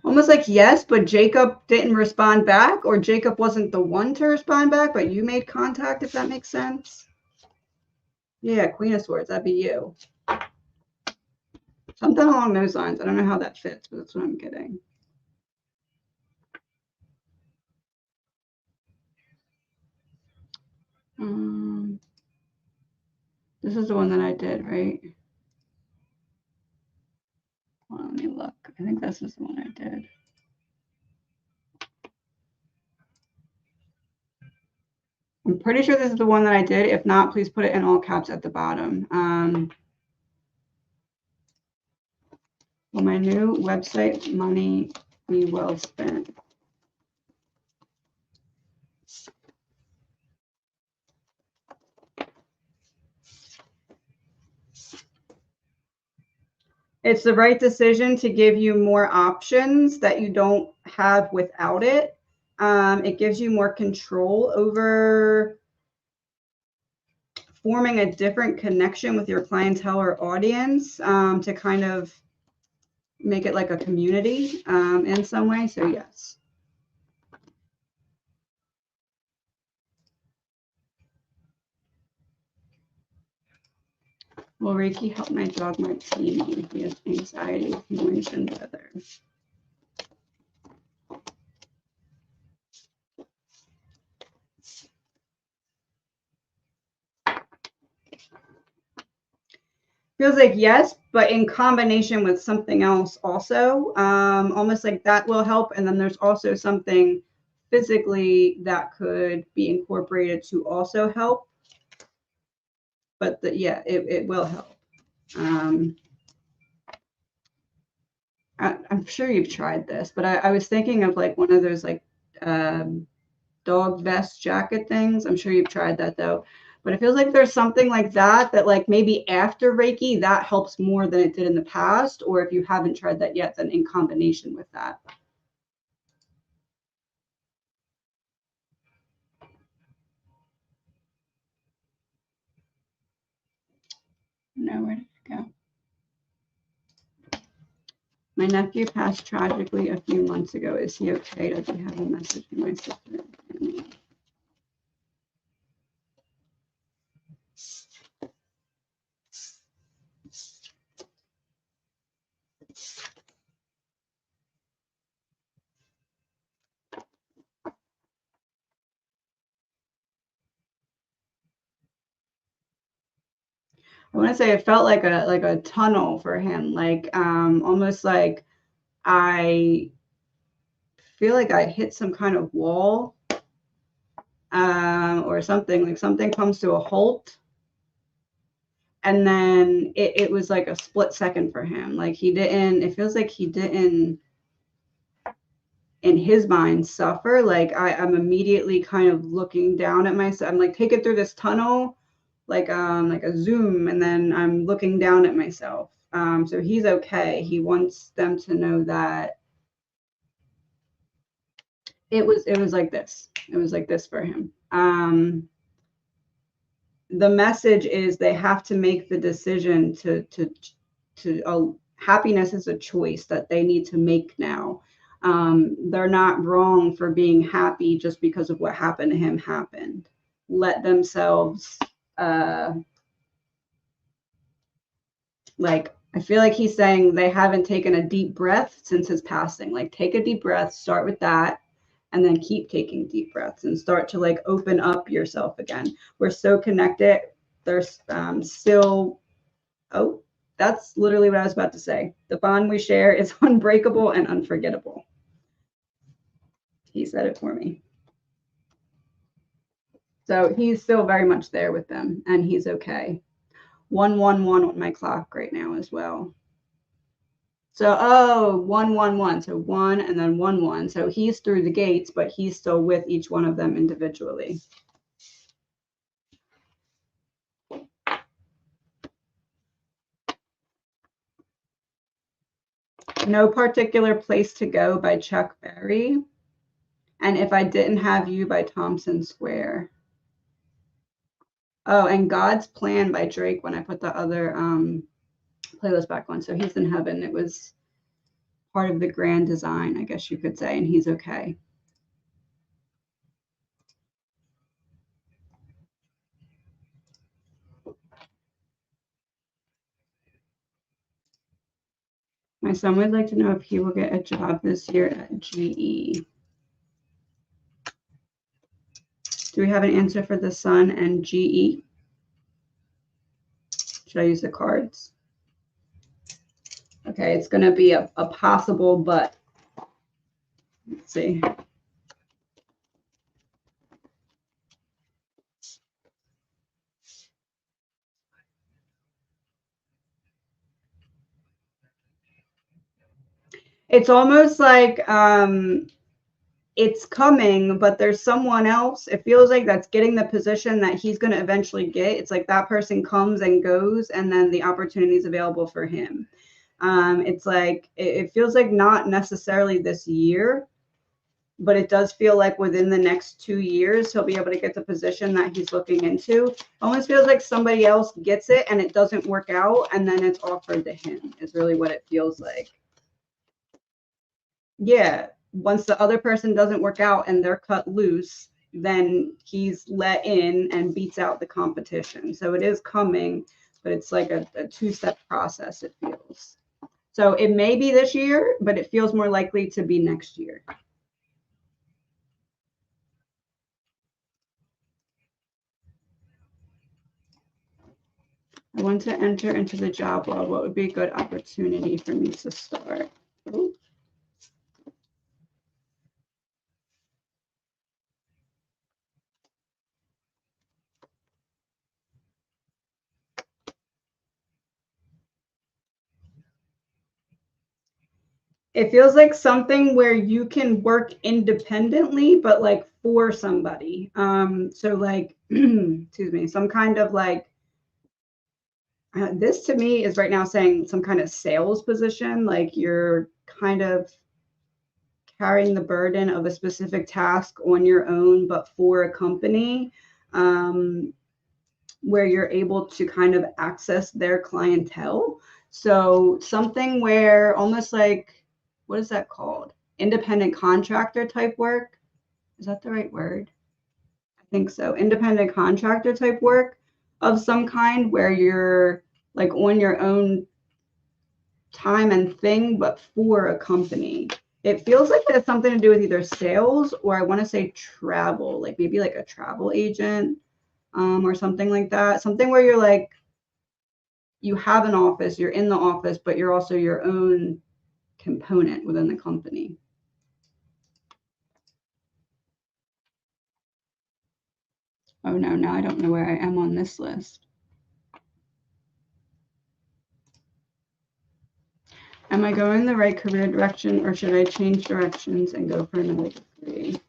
Almost like yes, but Jacob didn't respond back, or Jacob wasn't the one to respond back, but you made contact, if that makes sense. Yeah, Queen of Swords, that'd be you. Something along those lines. I don't know how that fits, but that's what I'm getting. This is the one that I did, right? Well, let me look. I think this is the one I did. I'm pretty sure this is the one that I did. If not, please put it in all caps at the bottom. Will my new website money be well spent? It's the right decision to give you more options that you don't have without it. It gives you more control over forming a different connection with your clientele or audience, to kind of make it like a community in some way. So yes. Will Reiki help my dog Martini? He has anxiety. He mentioned weather. Feels like yes, but in combination with something else also, almost like that will help. And then there's also something physically that could be incorporated to also help. But yeah, it will help. I'm sure you've tried this, but I was thinking of like one of those like dog vest jacket things. I'm sure you've tried that though. But it feels like there's something like that like maybe after Reiki, that helps more than it did in the past. Or if you haven't tried that yet, then in combination with that. No, where did it go? My nephew passed tragically a few months ago. Is he okay? Does he have a message for my sister? I want to say it felt like a tunnel for him, like almost like I feel like I hit some kind of wall, or something, like something comes to a halt, and then it was like a split second for him. Like it feels like he didn't in his mind suffer. Like I'm immediately kind of looking down at myself. I'm like taken through this tunnel, like a zoom, and then I'm looking down at myself. So he's okay. He wants them to know that it was like this. It was like this for him. The message is they have to make the decision to happiness is a choice that they need to make now. They're not wrong for being happy just because of what happened to him happened. Let themselves, like, I feel like he's saying they haven't taken a deep breath since his passing. Like, take a deep breath, start with that, and then keep taking deep breaths and start to like open up yourself again. We're so connected. There's still, oh, that's literally what I was about to say. The bond we share is unbreakable and unforgettable. He said it for me. So he's still very much there with them, and he's okay. 111 on my clock right now as well. So, oh, 111. So 1 and then 11. So he's through the gates, but he's still with each one of them individually. No Particular Place to Go by Chuck Berry. And If I Didn't Have You by Thompson Square. Oh, and God's Plan by Drake when I put the other playlist back on. So he's in heaven. It was part of the grand design, I guess you could say, and he's okay. My son would like to know if he will get a job this year at GE. Do we have an answer for the sun and GE? Should I use the cards? Okay, it's going to be a possible, but let's see. It's almost like it's coming, but there's someone else. It feels like that's getting the position that he's going to eventually get. It's like that person comes and goes, and then the opportunity is available for him. It's like it feels like not necessarily this year, but it does feel like within the next 2 years he'll be able to get the position that he's looking into. Almost feels like somebody else gets it and it doesn't work out, and then it's offered to him is really what it feels like. Yeah, once the other person doesn't work out and they're cut loose, then he's let in and beats out the competition. So it is coming, but it's like a two-step process, it feels. So it may be this year, but it feels more likely to be next year. I want to enter into the job world. What would be a good opportunity for me to start? Ooh. It feels like something where you can work independently, but like for somebody. So like, excuse me, some kind of like, this to me is right now saying some kind of sales position, like you're kind of carrying the burden of a specific task on your own, but for a company, where you're able to kind of access their clientele. So something where almost like, what is that called? Independent contractor type work. Is that the right word? I think so. Independent contractor type work of some kind where you're like on your own time and thing, but for a company. It feels like it has something to do with either sales or I want to say travel, like maybe like a travel agent, or something like that. Something where you're like, you have an office, you're in the office, but you're also your own component within the company. Oh no, now I don't know where I am on this list. Am I going the right career direction or should I change directions and go for another degree?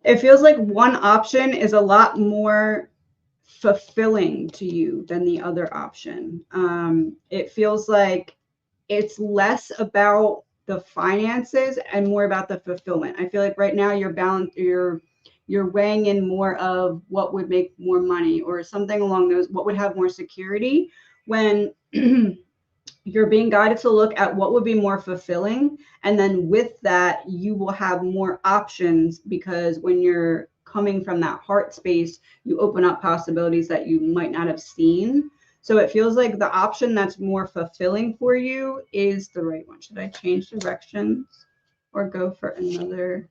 It feels like one option is a lot more fulfilling to you than the other option. It feels like it's less about the finances and more about the fulfillment. I feel like right now you're weighing in more of what would make more money or something along those, what would have more security, when you're being guided to look at what would be more fulfilling. And then with that, you will have more options, because when you're coming from that heart space, you open up possibilities that you might not have seen. So it feels like the option that's more fulfilling for you is the right one. Should I change directions or go for another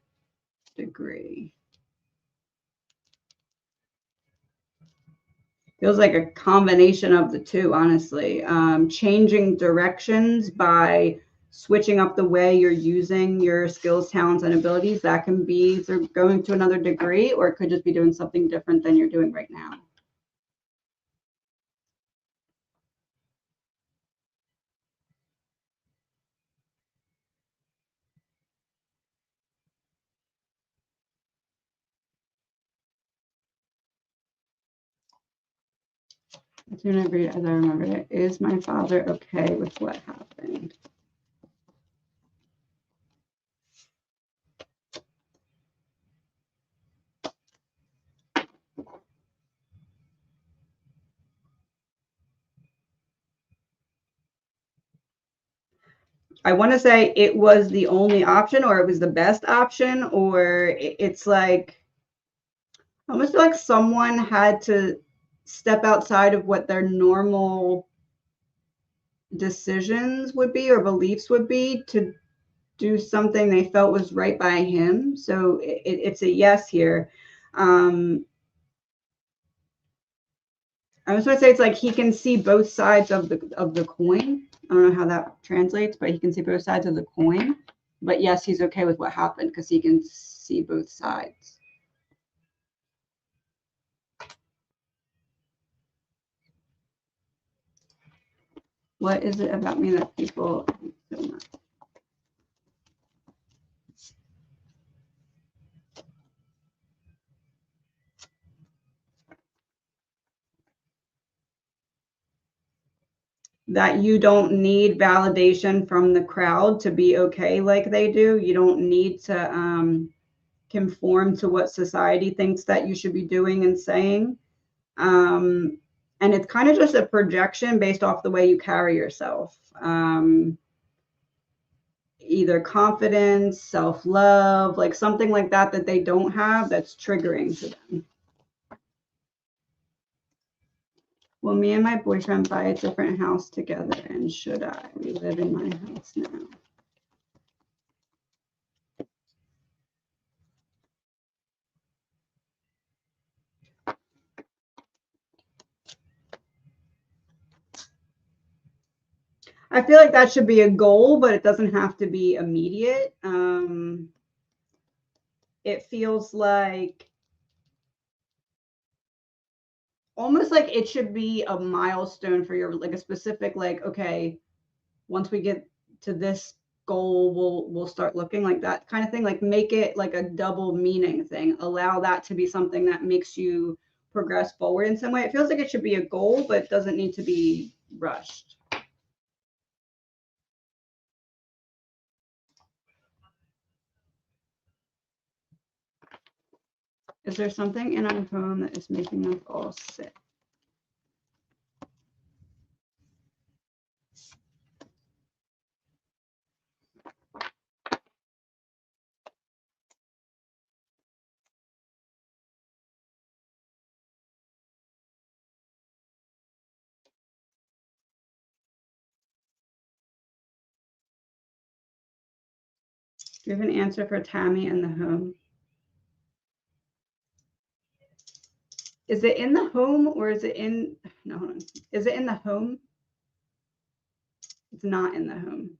degree? Feels like a combination of the two, honestly. Changing directions by switching up the way you're using your skills, talents, and abilities. That can be either going to another degree, or it could just be doing something different than you're doing right now. As soon as I read, as I remember it, is my father okay with what happened? I want to say it was the only option, or it was the best option, or it's like almost like someone had to step outside of what their normal decisions would be or beliefs would be to do something they felt was right by him. So it's a yes here. I was going to say it's like he can see both sides of the coin. I don't know how that translates, but he can see both sides of the coin. But yes, he's okay with what happened because he can see both sides. What is it about me that people hate so much? That you don't need validation from the crowd to be okay like they do. You don't need to conform to what society thinks that you should be doing and saying. And it's kind of just a projection based off the way you carry yourself. Either confidence, self-love, like something like that that they don't have that's triggering to them. Will me and my boyfriend buy a different house together, and should I? We live in my house now. I feel like that should be a goal, but it doesn't have to be immediate. It feels like almost like it should be a milestone for your, like a specific, like, okay, once we get to this goal, we'll start looking, like that kind of thing. Like make it like a double meaning thing. Allow that to be something that makes you progress forward in some way. It feels like it should be a goal, but it doesn't need to be rushed. Is there something in our home that is making us all sick? Do you have an answer for Tammy and the home? Is it in the home or is it in, no, hold on. Is it in the home? It's not in the home.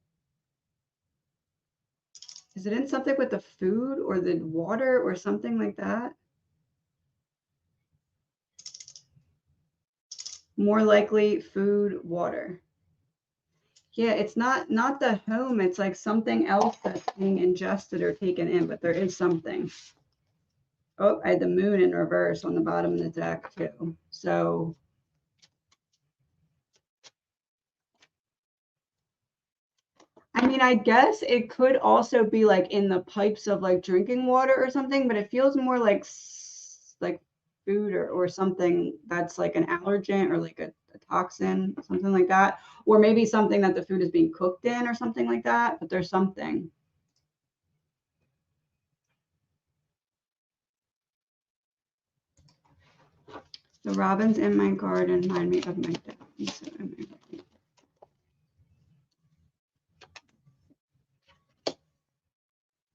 Is it in something with the food or the water or something like that? More likely food, water. Yeah, it's not the home. It's like something else that's being ingested or taken in, but there is something. Oh, I had the moon in reverse on the bottom of the deck too. So I mean, I guess it could also be like in the pipes of like drinking water or something, but it feels more like like food or something that's like an allergen or like a toxin, something like that. Or maybe something that the food is being cooked in or something like that, but there's something. The robins in my garden remind me of my dad.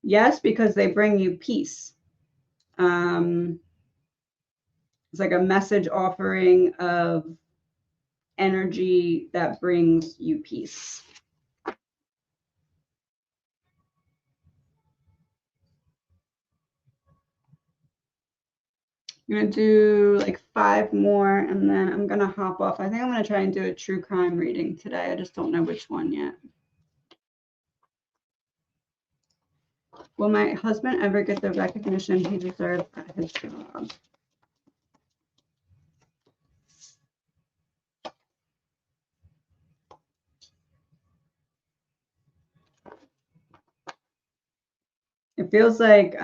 Yes, because they bring you peace. It's like a message offering of energy that brings you peace. I'm gonna do like 5 more and then I'm gonna hop off. I think I'm gonna try and do a true crime reading today. I just don't know which one yet. Will my husband ever get the recognition he deserves at his job? It feels like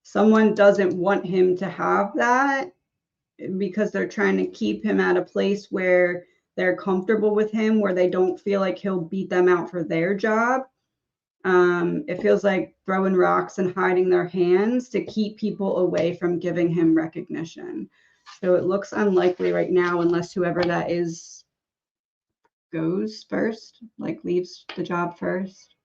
someone doesn't want him to have that because they're trying to keep him at a place where they're comfortable with him, where they don't feel like he'll beat them out for their job. It feels like throwing rocks and hiding their hands to keep people away from giving him recognition. So it looks unlikely right now, unless whoever that is goes first, like leaves the job first.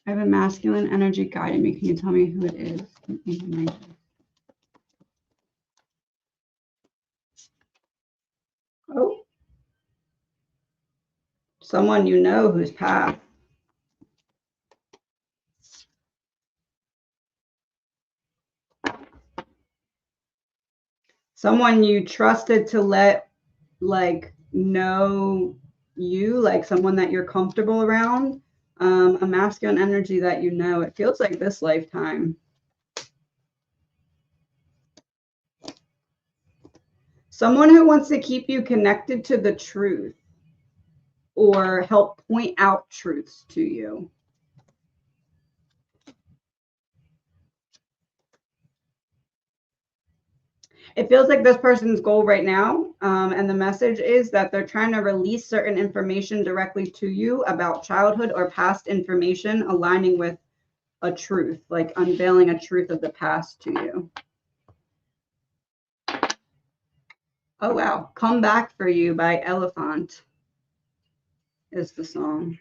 I have a masculine energy guiding me. Can you tell me who it is? Oh, someone you know whose path. Someone you trusted to let like know you, like someone that you're comfortable around. A masculine energy that you know. It feels like this lifetime. Someone who wants to keep you connected to the truth or help point out truths to you. It feels like this person's goal right now, and the message is that they're trying to release certain information directly to you about childhood or past information aligning with a truth, like unveiling a truth of the past to you. Oh, wow. Come Back for You by Elephant is the song.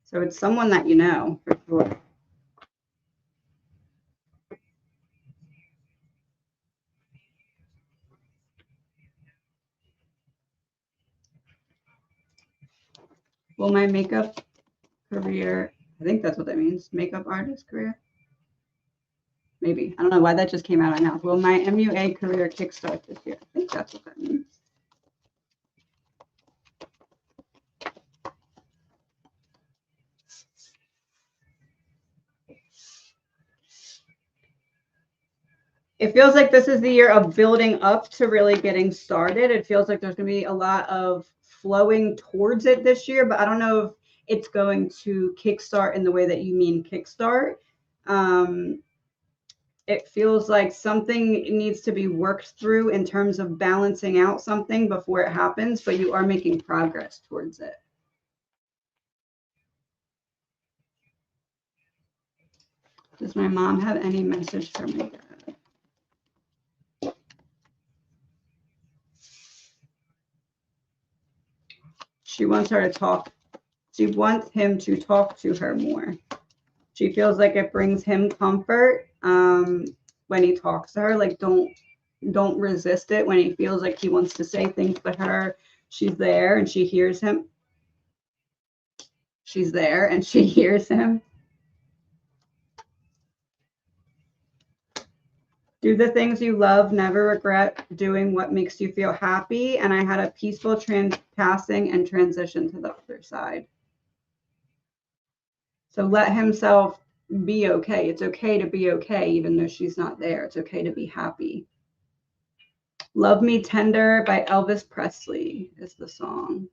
So it's someone that you know for sure. Will my makeup career, I think that's what that means, makeup artist career? Maybe. I don't know why that just came out of my mouth. Will my MUA career kickstart this year? I think that's what that means. It feels like this is the year of building up to really getting started. It feels like there's going to be a lot of flowing towards it this year, but I don't know if it's going to kickstart in the way that you mean kickstart. It feels like something needs to be worked through in terms of balancing out something before it happens, but you are making progress towards it. Does my mom have any message for me? She wants her to talk. She wants him to talk to her more. She feels like it brings him comfort when he talks to her. Like don't resist it when he feels like he wants to say things to her. She's there and she hears him. She's there and she hears him. Do the things you love, never regret doing what makes you feel happy. And I had a peaceful passing and transition to the other side. So let himself be okay. It's okay to be okay, even though she's not there. It's okay to be happy. Love Me Tender by Elvis Presley is the song.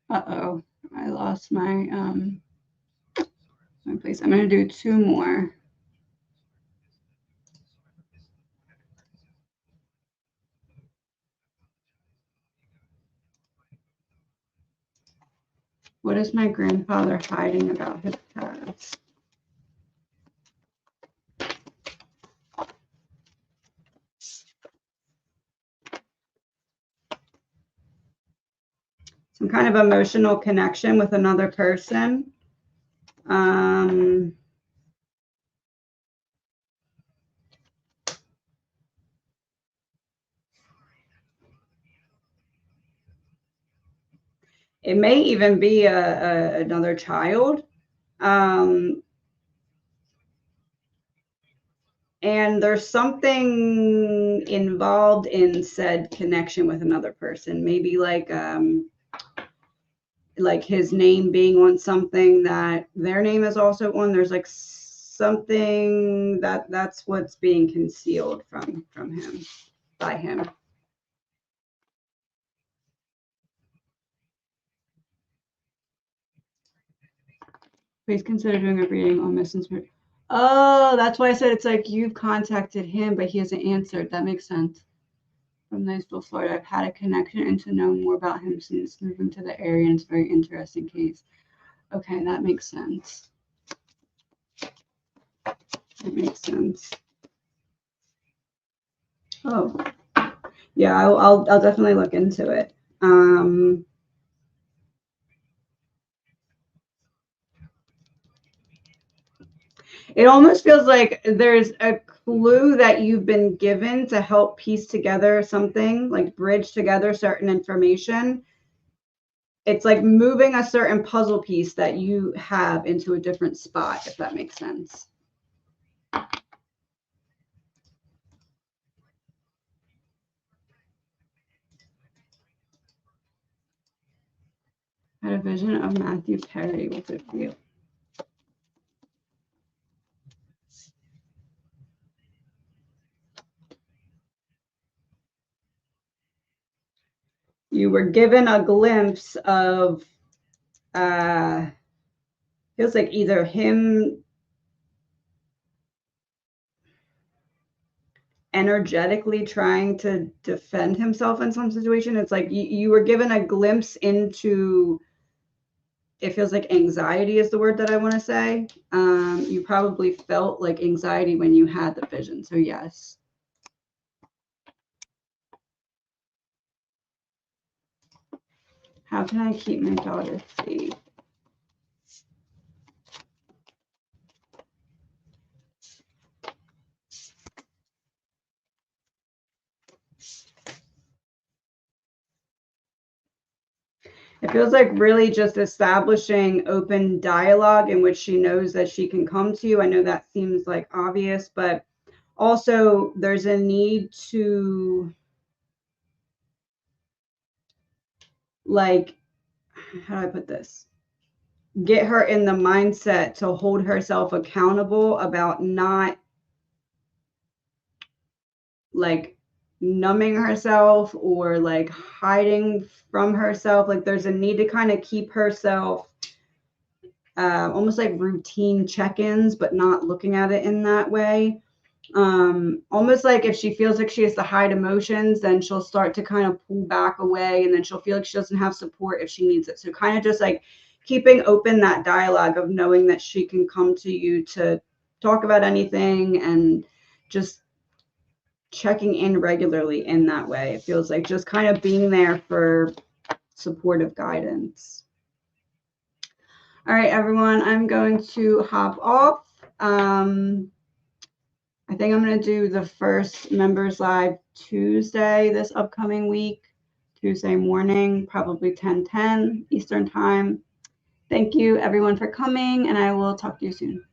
Uh-oh, I lost my place. I'm going to do 2 more. What is my grandfather hiding about his past? Some kind of emotional connection with another person. It may even be another child. And there's something involved in said connection with another person. Maybe like his name being on something that their name is also on. There's like something that's what's being concealed from him, by him. Please consider doing a reading on Mrs. Oh, that's why I said it's like you've contacted him, but he hasn't answered. That makes sense. From Niceville, Florida. I've had a connection and to know more about him since moving to the area, and it's a very interesting case. Okay, that makes sense. That makes sense. Oh, yeah, I'll definitely look into it. It almost feels like there's a clue that you've been given to help piece together something, like bridge together certain information. It's like moving a certain puzzle piece that you have into a different spot, if that makes sense. I had a vision of Matthew Perry. What's it feel? You were given a glimpse of feels like either him energetically trying to defend himself in some situation. It's like you were given a glimpse into, it feels like anxiety is the word that I want to say. You probably felt like anxiety when you had the vision. So yes. How can I keep my daughter safe? It feels like really just establishing open dialogue in which she knows that she can come to you. I know that seems like obvious, but also there's a need to, like, how do I put this? Get her in the mindset to hold herself accountable about not like numbing herself or like hiding from herself. Like there's a need to kind of keep herself almost like routine check-ins, but not looking at it in that way. Almost like if she feels like she has to hide emotions, then she'll start to kind of pull back away, and then she'll feel like she doesn't have support if she needs it. So kind of just like keeping open that dialogue of knowing that she can come to you to talk about anything, and just checking in regularly in that way. It feels like just kind of being there for supportive guidance. All right, everyone, I'm going to hop off. I think I'm going to do the first members live Tuesday this upcoming week, Tuesday morning, probably 10:10 Eastern time. Thank you everyone for coming, and I will talk to you soon.